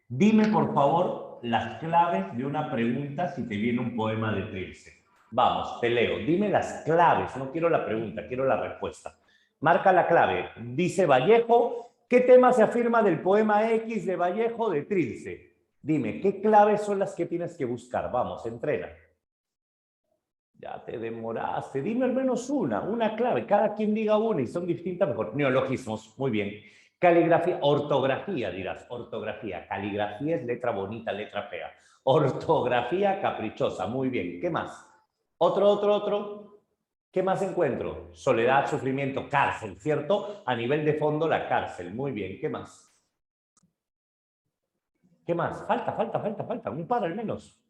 Dime, por favor, las claves de una pregunta si te viene un poema de Trilce. Vamos, te leo. Dime las claves. No quiero la pregunta, quiero la respuesta. Marca la clave. Dice Vallejo. ¿Qué tema se afirma del poema X de Vallejo de Trilce? Dime, ¿qué claves son las que tienes que buscar? Vamos, entrena. Ya te demoraste. Dime al menos una clave. Cada quien diga una y son distintas mejor. Neologismos, muy bien. Caligrafía, ortografía dirás, ortografía. Caligrafía es letra bonita, letra fea. Ortografía caprichosa, muy bien. ¿Qué más? Otro. ¿Qué más encuentro? Soledad, sufrimiento, cárcel, ¿cierto? A nivel de fondo, la cárcel. Muy bien. ¿Qué más? ¿Qué más? Falta. Un par al menos.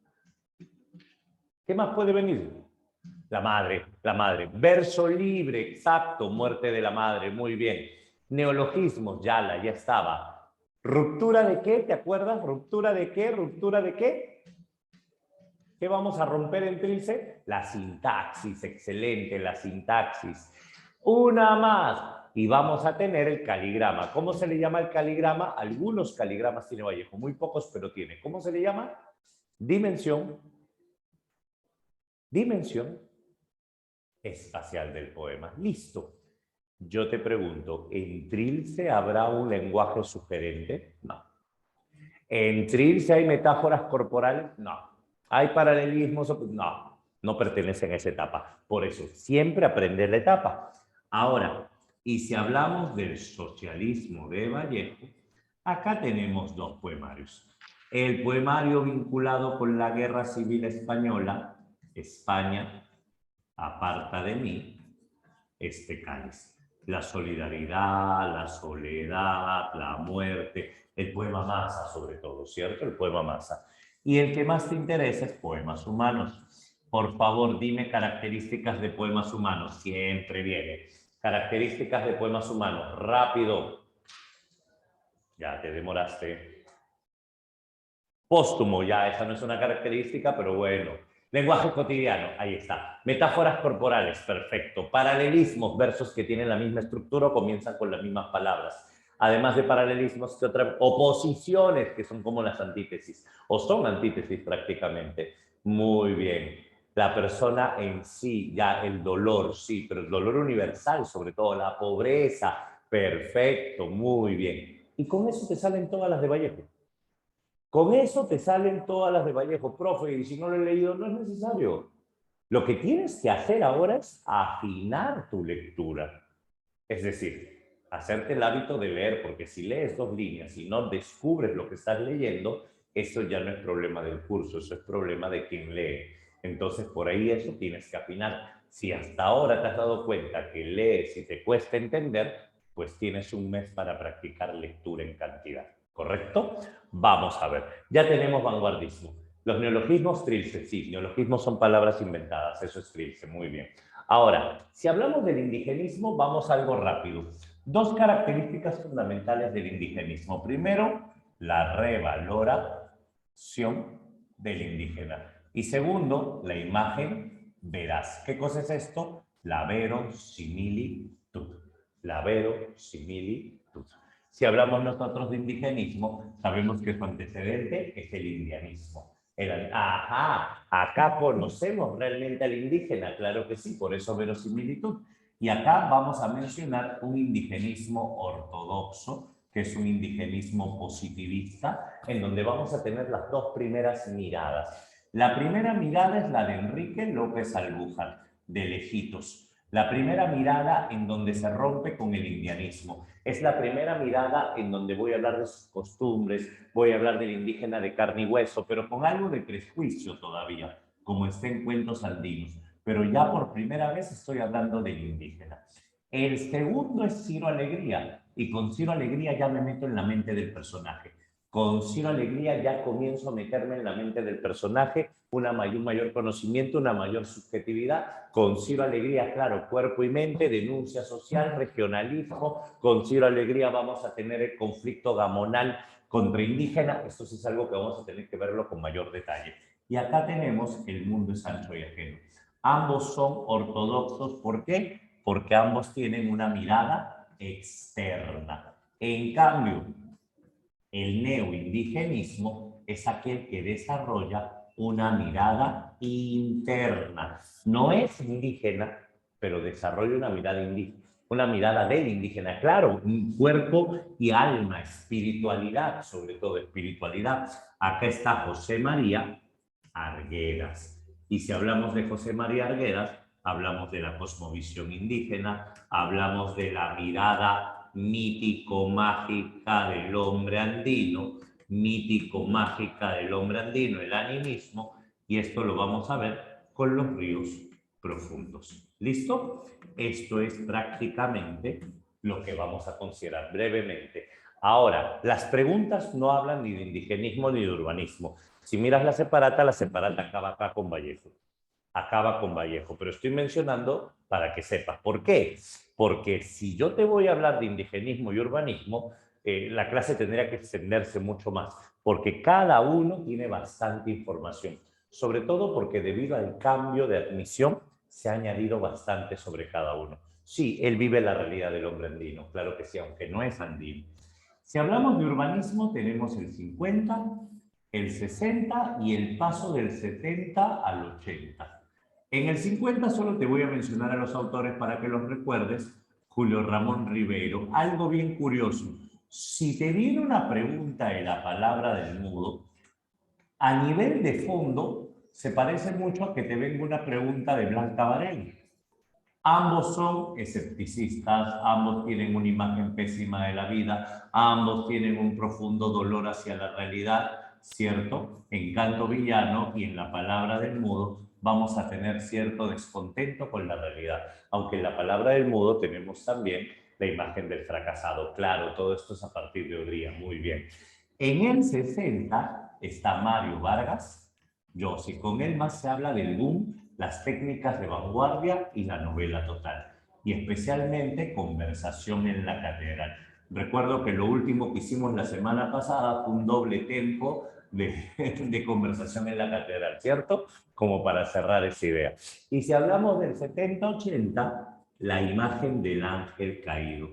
¿Qué más puede venir? La madre. Verso libre, exacto, muerte de la madre, muy bien. Neologismos, ya estaba. ¿Ruptura de qué? ¿Te acuerdas? ¿Ruptura de qué? ¿Ruptura de qué? ¿Qué vamos a romper en Trilce? La sintaxis, excelente, la sintaxis. Una más. Y vamos a tener el caligrama. ¿Cómo se le llama el caligrama? Algunos caligramas tiene Vallejo, muy pocos, pero tiene. ¿Cómo se le llama? Dimensión espacial del poema. Listo. Yo te pregunto, ¿en Trilce habrá un lenguaje sugerente? No. ¿En Trilce hay metáforas corporales? No. ¿Hay paralelismos? No, no pertenecen a esa etapa. Por eso, siempre aprender la etapa. Ahora, y si hablamos del socialismo de Vallejo, acá tenemos dos poemarios. El poemario vinculado con la Guerra Civil Española, España, aparta de mí este cáliz. La solidaridad, la soledad, la muerte, el poema Masa sobre todo, ¿cierto? El poema Masa. Y el que más te interesa es poemas humanos. Por favor, dime características de poemas humanos. Siempre viene. Características de poemas humanos. Rápido. Ya te demoraste. Póstumo, ya, esa no es una característica, pero bueno. Lenguaje cotidiano, ahí está. Metáforas corporales, perfecto. Paralelismos, versos que tienen la misma estructura o comienzan con las mismas palabras. Además de paralelismos, ¿qué otra? Oposiciones, que son como las antítesis, o son antítesis prácticamente. Muy bien. La persona en sí, ya el dolor, sí, pero el dolor universal, sobre todo la pobreza, perfecto, muy bien. Y con eso te salen todas las de Vallejo. Con eso te salen todas las de Vallejo, profe, y si no lo he leído, no es necesario. Lo que tienes que hacer ahora es afinar tu lectura. Es decir, hacerte el hábito de leer, porque si lees dos líneas y no descubres lo que estás leyendo, eso ya no es problema del curso, eso es problema de quien lee. Entonces, por ahí eso tienes que afinar. Si hasta ahora te has dado cuenta que lees y te cuesta entender, pues tienes un mes para practicar lectura en cantidad. ¿Correcto? Vamos a ver. Ya tenemos vanguardismo. Los neologismos, Trilce, sí, neologismos son palabras inventadas, eso es Trilce, muy bien. Ahora, si hablamos del indigenismo, vamos a algo rápido. Dos características fundamentales del indigenismo. Primero, la revaloración del indígena. Y segundo, la imagen veraz. ¿Qué cosa es esto? La verosimilitud. La verosimilitud. Si hablamos nosotros de indigenismo, sabemos que su antecedente es el indianismo. Ajá, acá conocemos realmente al indígena, claro que sí, por eso verosimilitud. Y acá vamos a mencionar un indigenismo ortodoxo, que es un indigenismo positivista, en donde vamos a tener las dos primeras miradas. La primera mirada es la de Enrique López Albújar, de Lejitos. La primera mirada en donde se rompe con el indianismo. Es la primera mirada en donde voy a hablar de sus costumbres, voy a hablar del indígena de carne y hueso, pero con algo de prejuicio todavía, como está en Cuentos Andinos. Pero ya por primera vez estoy hablando del indígena. El segundo es Ciro Alegría, y con Ciro Alegría ya me meto en la mente del personaje. Con Ciro Alegría ya comienzo a meterme en la mente del personaje, un mayor conocimiento, una mayor subjetividad. Con Ciro Alegría, claro, cuerpo y mente, denuncia social, regionalismo. Con Ciro Alegría vamos a tener el conflicto gamonal contra indígena. Esto sí es algo que vamos a tener que verlo con mayor detalle. Y acá tenemos El mundo es ancho y ajeno. Ambos son ortodoxos. ¿Por qué? Porque ambos tienen una mirada externa. En cambio, el neoindigenismo es aquel que desarrolla una mirada interna. No es indígena, pero desarrolla una mirada indígena, una mirada del indígena, claro, un cuerpo y alma, espiritualidad, sobre todo espiritualidad. Acá está José María Arguedas. Y si hablamos de José María Arguedas, hablamos de la cosmovisión indígena, hablamos de la mirada mítico-mágica del hombre andino, mítico-mágica del hombre andino, el animismo, y esto lo vamos a ver con los ríos profundos. ¿Listo? Esto es prácticamente lo que vamos a considerar brevemente. Ahora, las preguntas no hablan ni de indigenismo ni de urbanismo. Si miras la separata acaba acá con Vallejo. Acaba con Vallejo, pero estoy mencionando para que sepas. ¿Por qué? Porque si yo te voy a hablar de indigenismo y urbanismo, la clase tendría que extenderse mucho más, porque cada uno tiene bastante información, sobre todo porque debido al cambio de admisión se ha añadido bastante sobre cada uno. Sí, él vive la realidad del hombre andino, claro que sí, aunque no es andino. Si hablamos de urbanismo, tenemos el 50, el 60 y el paso del 70 al 80. En el 50 solo te voy a mencionar a los autores para que los recuerdes. Julio Ramón Ribeiro. Algo bien curioso. Si te viene una pregunta de la palabra del mudo, a nivel de fondo se parece mucho a que te venga una pregunta de Blanca Varela. Ambos son escepticistas, ambos tienen una imagen pésima de la vida, ambos tienen un profundo dolor hacia la realidad, ¿cierto? En Canto Villano y en La palabra del mudo vamos a tener cierto descontento con la realidad, aunque en La palabra del mudo tenemos también la imagen del fracasado. Claro, todo esto es a partir de Odría, muy bien. En el 60 está Mario Vargas Llosa, y con él más se habla del boom, las técnicas de vanguardia y la novela total, y especialmente Conversación en la Catedral. Recuerdo que lo último que hicimos la semana pasada fue un doble tempo de Conversación en la Catedral, ¿cierto? Como para cerrar esa idea. Y si hablamos del 70-80, la imagen del ángel caído.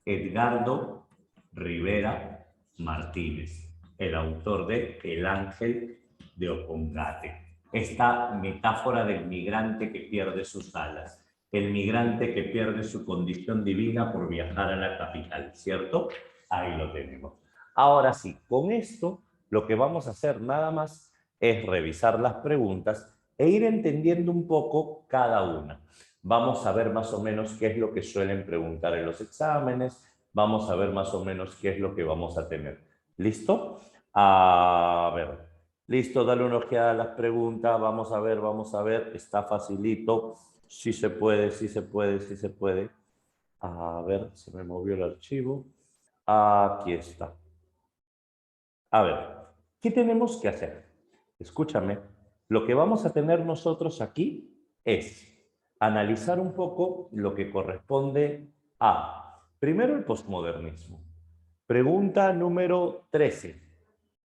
Edgardo Rivera Martínez, el autor de El ángel de Ocongate. Esta metáfora del migrante que pierde sus alas, el migrante que pierde su condición divina por viajar a la capital, ¿cierto? Ahí lo tenemos. Ahora sí, con esto lo que vamos a hacer nada más es revisar las preguntas e ir entendiendo un poco cada una. Vamos a ver más o menos qué es lo que suelen preguntar en los exámenes, vamos a ver más o menos qué es lo que vamos a tener. ¿Listo? A ver, listo, dale una ojeada a las preguntas, vamos a ver, está facilito, sí se puede, sí se puede, sí se puede. A ver, se me movió el archivo. Aquí está. A ver, ¿qué tenemos que hacer? Escúchame, lo que vamos a tener nosotros aquí es analizar un poco lo que corresponde a, primero, el posmodernismo. Pregunta número 13.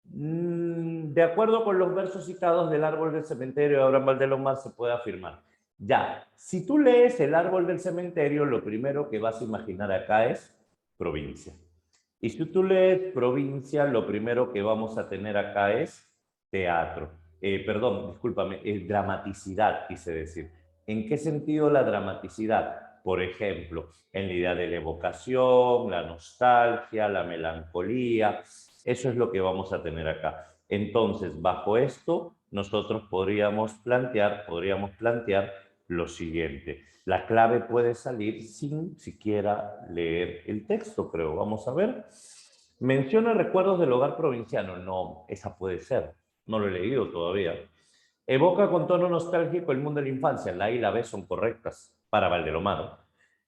De acuerdo con los versos citados del Árbol del Cementerio de Abraham Valdelomar, se puede afirmar. Ya, si tú lees El Árbol del Cementerio, lo primero que vas a imaginar acá es provincia. Y si tú lees provincia, lo primero que vamos a tener acá es teatro. perdón, discúlpame, dramaticidad, quise decir. ¿En qué sentido la dramaticidad? Por ejemplo, en la idea de la evocación, la nostalgia, la melancolía. Eso es lo que vamos a tener acá. Entonces, bajo esto, nosotros podríamos plantear lo siguiente. La clave puede salir sin siquiera leer el texto, creo. Vamos a ver. Menciona recuerdos del hogar provinciano. No, esa puede ser. No lo he leído todavía. Evoca con tono nostálgico el mundo de la infancia. La A y la B son correctas para Valdelomar.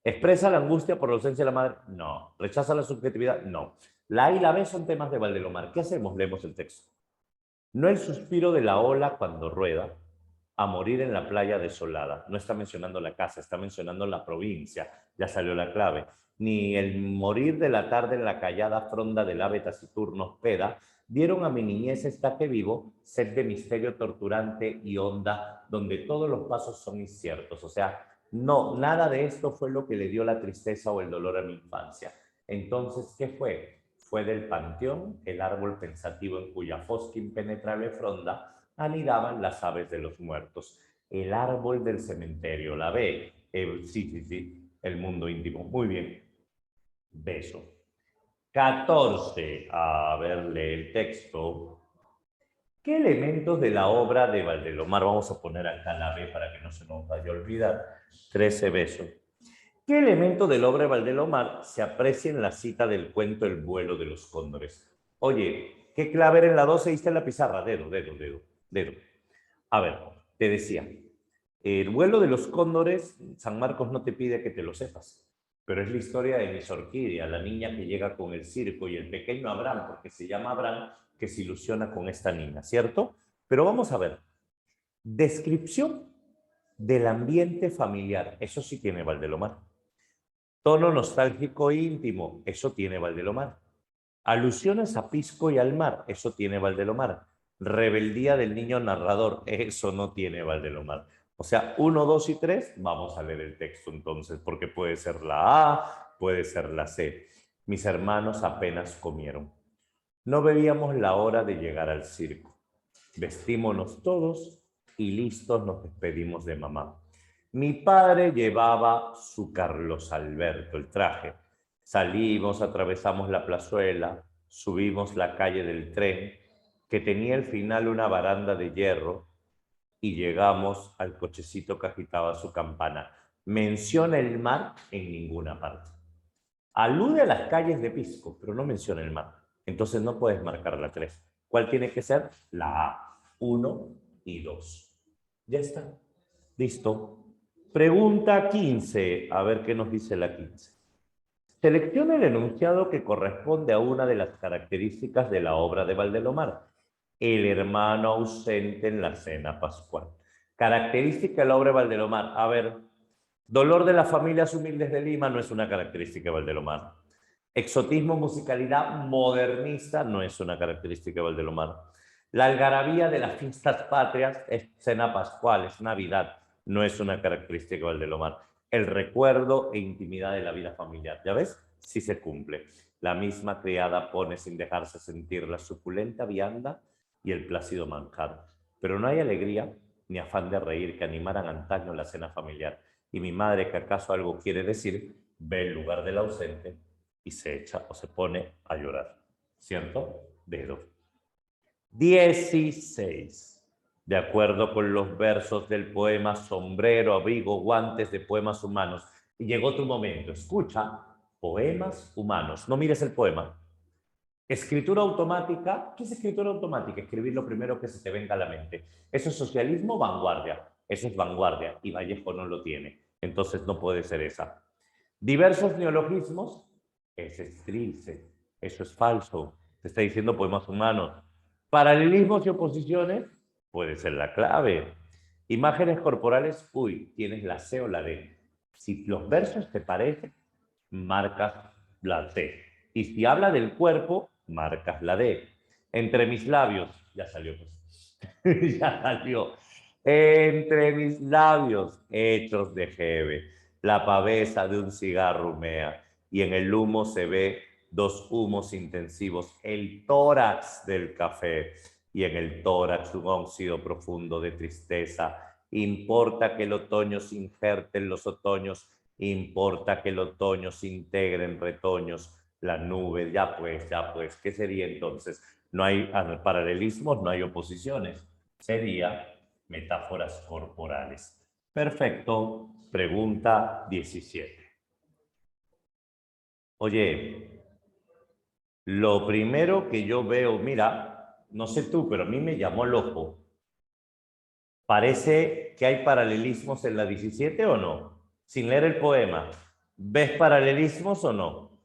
¿Expresa la angustia por la ausencia de la madre? No. ¿Rechaza la subjetividad? No. La A y la B son temas de Valdelomar. ¿Qué hacemos? Leemos el texto. No el suspiro de la ola cuando rueda, a morir en la playa desolada. No está mencionando la casa, está mencionando la provincia. Ya salió la clave. Ni el morir de la tarde en la callada fronda del ave taciturno hospeda, dieron a mi niñez esta que vivo, sed de misterio torturante y honda, donde todos los pasos son inciertos. O sea, no, nada de esto fue lo que le dio la tristeza o el dolor a mi infancia. Entonces, ¿qué fue? Fue del panteón, el árbol pensativo en cuya fosca impenetrable fronda anidaban las aves de los muertos. El árbol del cementerio, la B. Sí, el mundo íntimo. Muy bien. Beso. 14. A ver, lee el texto. ¿Qué elementos de la obra de Valdelomar, vamos a poner acá la B para que no se nos vaya a olvidar, 13 besos. ¿Qué elemento de la obra de Valdelomar se aprecia en la cita del cuento El vuelo de los cóndores? Oye, ¿qué clave era en la 12? Diste en la pizarra. Dedo. A ver, te decía, el vuelo de los cóndores, San Marcos no te pide que te lo sepas, pero es la historia de Miss Orquídea, la niña que llega con el circo y el pequeño Abraham, porque se llama Abraham, que se ilusiona con esta niña, ¿cierto? Pero vamos a ver, descripción del ambiente familiar, eso sí tiene Valdelomar. Tono nostálgico e íntimo, eso tiene Valdelomar. Alusiones a Pisco y al mar, eso tiene Valdelomar. Rebeldía del niño narrador, eso no tiene Valdelomar. O sea, 1, 2 y 3, vamos a leer el texto entonces, porque puede ser la A, puede ser la C. Mis hermanos apenas comieron. No veíamos la hora de llegar al circo. Vestímonos todos y listos nos despedimos de mamá. Mi padre llevaba su Carlos Alberto, el traje. Salimos, atravesamos la plazuela, subimos la calle del tren, que tenía al final una baranda de hierro, y llegamos al cochecito que agitaba su campana. Menciona el mar en ninguna parte. Alude a las calles de Pisco, pero no menciona el mar. Entonces no puedes marcar la 3. ¿Cuál tiene que ser? La A. 1 y 2. Ya está. Listo. Pregunta 15. A ver qué nos dice la 15. Selecciona el enunciado que corresponde a una de las características de la obra de Valdelomar. El hermano ausente en la cena pascual. Característica de la obra de Valdelomar. A ver, dolor de las familias humildes de Lima no es una característica de Valdelomar. Exotismo, musicalidad modernista no es una característica de Valdelomar. La algarabía de las fiestas patrias es cena pascual, es Navidad, no es una característica de Valdelomar. El recuerdo e intimidad de la vida familiar, ¿ya ves? Sí se cumple. La misma criada pone sin dejarse sentir la suculenta vianda y el plácido manjar. Pero no hay alegría ni afán de reír que animaran antaño la cena familiar. Y mi madre, que acaso algo quiere decir, ve el lugar del ausente y se echa o se pone a llorar. ¿Cierto? Dedo. 16. De acuerdo con los versos del poema Sombrero, Abrigo, Guantes de Poemas Humanos. Y llegó tu momento. Escucha, poemas humanos. No mires el poema. Escritura automática. ¿Qué es escritura automática? Escribir lo primero que se te venga a la mente. ¿Eso es socialismo o vanguardia? Eso es vanguardia y Vallejo no lo tiene. Entonces no puede ser esa. Diversos neologismos. Es estrilce. Eso es falso. Te está diciendo poemas humanos. Paralelismos y oposiciones. Puede ser la clave. Imágenes corporales. Uy, tienes la C o la D. Si los versos te parecen, marcas la C. Y si habla del cuerpo, marcas la D. Entre mis labios, ya salió, pues. Ya salió. Entre mis labios, hechos de jeve, la pavesa de un cigarro humea, y en el humo se ve dos humos intensivos, el tórax del café, y en el tórax un óxido profundo de tristeza. Importa que el otoño se inserte en los otoños, importa que el otoño se integre en retoños, la nube, ya pues, ¿qué sería entonces? No hay paralelismos, no hay oposiciones. Sería metáforas corporales. Perfecto. Pregunta 17. Oye, lo primero que yo veo, mira, no sé tú, pero a mí me llamó el ojo. Parece que hay paralelismos en la 17 o no. Sin leer el poema, ¿ves paralelismos o no?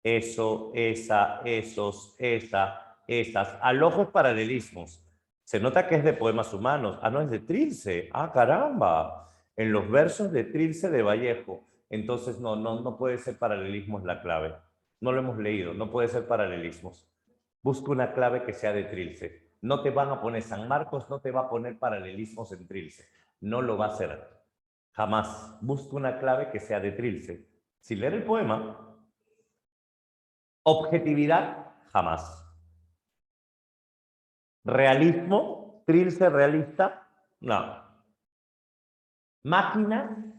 Eso, esa, esos, esa, estas. Al ojo es paralelismos. Se nota que es de poemas humanos. Ah, no, es de Trilce. Ah, caramba. En los versos de Trilce de Vallejo. Entonces, no puede ser paralelismos la clave. No lo hemos leído. No puede ser paralelismos. Busca una clave que sea de Trilce. No te van a poner San Marcos, no te va a poner paralelismos en Trilce. No lo va a hacer. Jamás. Busca una clave que sea de Trilce. Si leer el poema, objetividad, jamás. Realismo, Trilce realista, no. Máquina,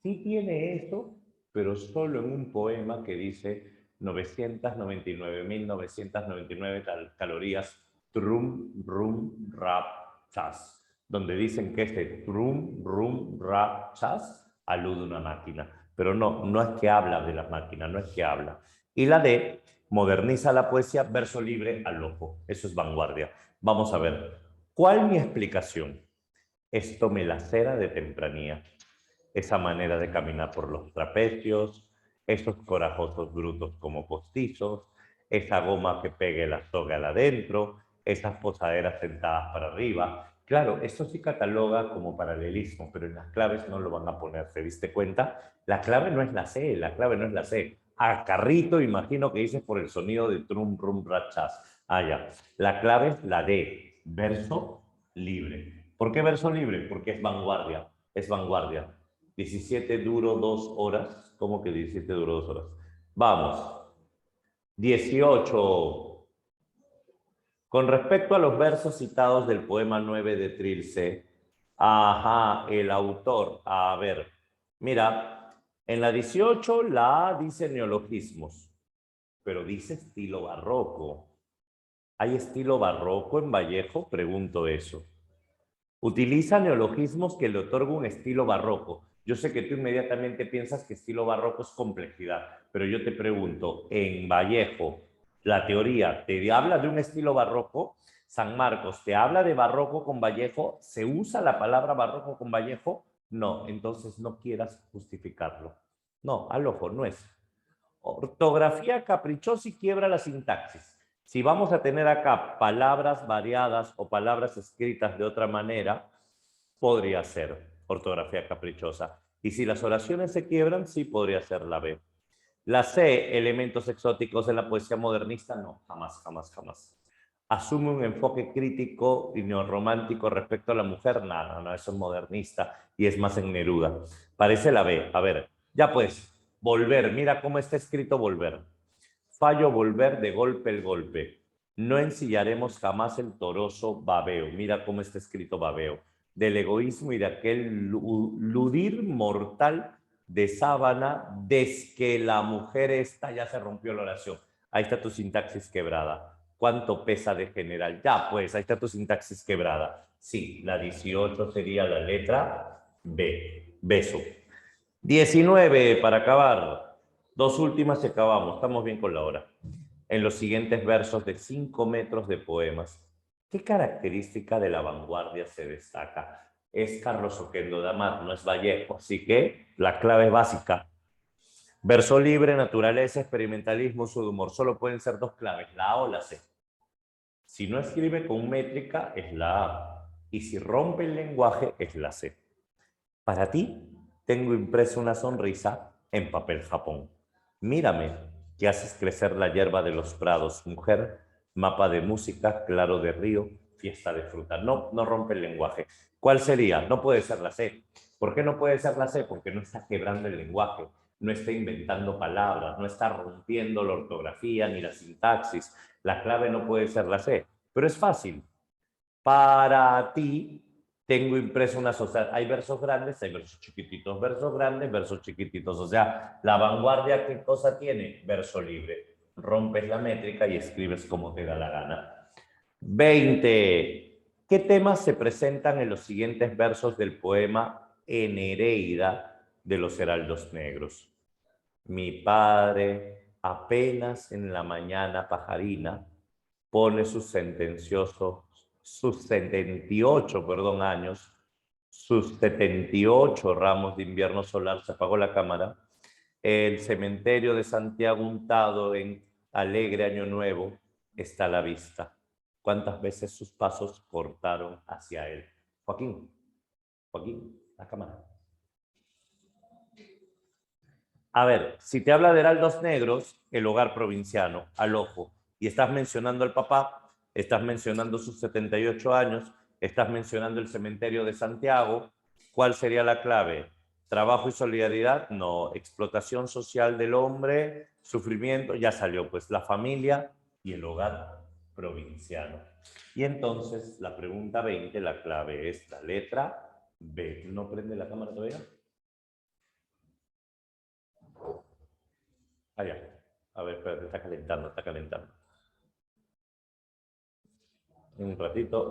sí tiene esto, pero solo en un poema que dice 999.999 calorías, trum, rum, rap, chas, donde dicen que este trum, rum, rap, chas alude a una máquina. Pero no es que habla de la máquina, no es que habla. Y la D moderniza la poesía, verso libre al ojo. Eso es vanguardia. Vamos a ver. ¿Cuál mi explicación? Esto me lacera de tempranía. Esa manera de caminar por los trapecios, esos corajosos brutos como postizos, esa goma que pegue la soga al adentro, esas posaderas sentadas para arriba. Claro, esto sí cataloga como paralelismo, pero en las claves no lo van a poner. ¿Se diste cuenta? La clave no es la C, la clave no es la C. A carrito, imagino que dices por el sonido de trum, rum, rachas. Ah, ya. La clave es la D, verso libre. ¿Por qué verso libre? Porque es vanguardia. Es vanguardia. 17 duró 2 horas. ¿Cómo que 17 duró 2 horas? Vamos. 18. Con respecto a los versos citados del poema 9 de Trilce, ajá, el autor, a ver, mira, en la 18 la A dice neologismos, pero dice estilo barroco. ¿Hay estilo barroco en Vallejo? Pregunto eso. Utiliza neologismos que le otorgan un estilo barroco. Yo sé que tú inmediatamente piensas que estilo barroco es complejidad, pero yo te pregunto, en Vallejo, la teoría te habla de un estilo barroco, San Marcos te habla de barroco con Vallejo, ¿se usa la palabra barroco con Vallejo? No, entonces no quieras justificarlo. No, al ojo, no es. Ortografía caprichosa y quiebra la sintaxis. Si vamos a tener acá palabras variadas o palabras escritas de otra manera, podría ser ortografía caprichosa. Y si las oraciones se quiebran, sí podría ser la B. La C, elementos exóticos en la poesía modernista, no, jamás, jamás, jamás. Asume un enfoque crítico y neorromántico respecto a la mujer, no, eso es modernista y es más en Neruda. Parece la B. A ver, ya pues, volver, mira cómo está escrito volver. Fallo volver de golpe el golpe. No ensillaremos jamás el toroso babeo. Mira cómo está escrito babeo. Del egoísmo y de aquel ludir mortal de sábana, desde que la mujer esta ya se rompió la oración. Ahí está tu sintaxis quebrada. ¿Cuánto pesa de general? Ya, pues, ahí está tu sintaxis quebrada. Sí, la 18 sería la letra B. Beso. 19 para acabar. Dos últimas y acabamos. Estamos bien con la hora. En los siguientes versos de 5 metros de poemas, ¿qué característica de la vanguardia se destaca? Es Carlos Oquendo de Amat, no es Vallejo, así que la clave es básica. Verso libre, naturaleza, experimentalismo, uso de humor. Solo pueden ser dos claves, la A o la C. Si no escribe con métrica, es la A. Y si rompe el lenguaje, es la C. Para ti, tengo impresa una sonrisa en papel Japón. Mírame, que haces crecer la hierba de los prados, mujer, mapa de música, claro de río, fiesta de fruta. No rompe el lenguaje. ¿Cuál sería? No puede ser la C. ¿Por qué no puede ser la C? Porque no está quebrando el lenguaje, no está inventando palabras, no está rompiendo la ortografía ni la sintaxis. La clave no puede ser la C. Pero es fácil. Para ti, tengo impreso una sociedad. Hay versos grandes, hay versos chiquititos, versos grandes, versos chiquititos. O sea, la vanguardia, ¿qué cosa tiene? Verso libre. Rompes la métrica y escribes como te da la gana. 20. ¿Qué temas se presentan en los siguientes versos del poema Enereida de los Heraldos Negros? Mi padre, apenas en la mañana pajarina, pone sus 78, años, sus 78 ramos de invierno solar, se apagó la cámara, el cementerio de Santiago untado en alegre año nuevo está a la vista. ¿Cuántas veces sus pasos cortaron hacia él? Joaquín, la cámara. A ver, si te habla de heraldos negros, el hogar provinciano, al ojo, y estás mencionando al papá, estás mencionando sus 78 años, estás mencionando el cementerio de Santiago, ¿cuál sería la clave? ¿Trabajo y solidaridad? No. Explotación social del hombre, sufrimiento, ya salió, pues la familia y el hogar provinciano. Y entonces la pregunta 20, la clave es la letra B. ¿No prende la cámara todavía? Allá. A ver, espérate, está calentando, está calentando. Un ratito,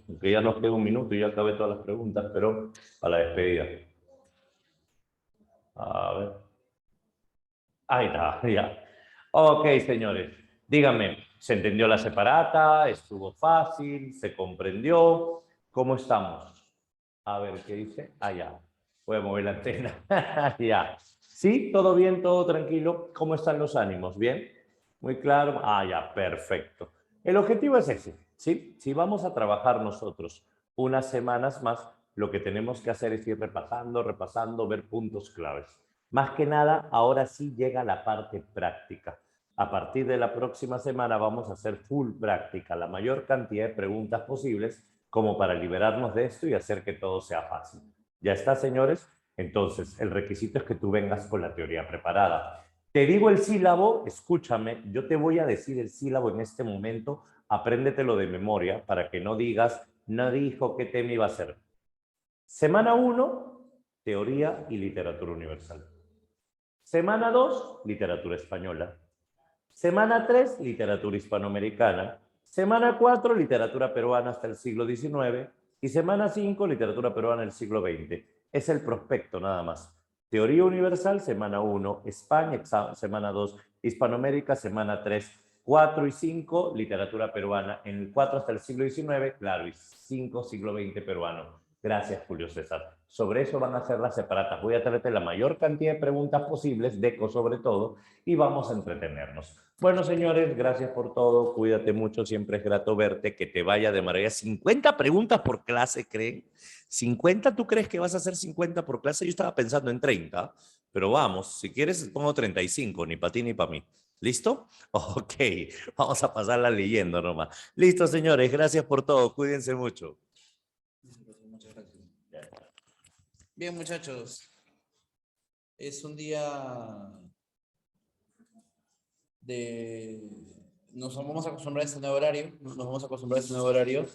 aunque ya nos queda un minuto y ya acabé todas las preguntas, pero a la despedida. A ver. Ahí está, ya. Ok, señores, díganme, ¿se entendió la separata? ¿Estuvo fácil? ¿Se comprendió? ¿Cómo estamos? A ver, ¿qué dice? Ah, ya. Voy a mover la antena. Ya. ¿Sí? ¿Todo bien? ¿Todo tranquilo? ¿Cómo están los ánimos? ¿Bien? ¿Muy claro? Ah, ya, perfecto. El objetivo es ese, ¿sí? Si vamos a trabajar nosotros unas semanas más, lo que tenemos que hacer es ir repasando, ver puntos claves. Más que nada, ahora sí llega la parte práctica. A partir de la próxima semana vamos a hacer full práctica, la mayor cantidad de preguntas posibles como para liberarnos de esto y hacer que todo sea fácil. ¿Ya está, señores? Entonces, el requisito es que tú vengas con la teoría preparada. Te digo el sílabo, escúchame, yo te voy a decir el sílabo en este momento, apréndetelo de memoria para que no digas, no dijo qué tema iba a ser. Semana 1, teoría y literatura universal. Semana 2, literatura española. Semana 3, literatura hispanoamericana. Semana 4, literatura peruana hasta el siglo XIX. Y semana 5, literatura peruana del siglo XX. Es el prospecto nada más. Teoría universal, semana 1, España, semana 2, Hispanoamérica, semana 3, 4 y 5, literatura peruana. En el 4 hasta el siglo XIX, claro, y 5, siglo XX peruano. Gracias, Julio César. Sobre eso van a ser las separatas. Voy a traerte la mayor cantidad de preguntas posibles, DECO sobre todo, y vamos a entretenernos. Bueno, señores, gracias por todo. Cuídate mucho. Siempre es grato verte. Que te vaya de maravilla. 50 preguntas por clase, ¿creen? 50, ¿tú crees que vas a hacer 50 por clase? Yo estaba pensando en 30, pero vamos, si quieres pongo 35, ni para ti ni para mí. ¿Listo? Ok, vamos a pasarla leyendo nomás. Listo, señores, gracias por todo. Cuídense mucho.
Muchas gracias. Bien, muchachos. Es un día de... Nos vamos a acostumbrar a este nuevo horario.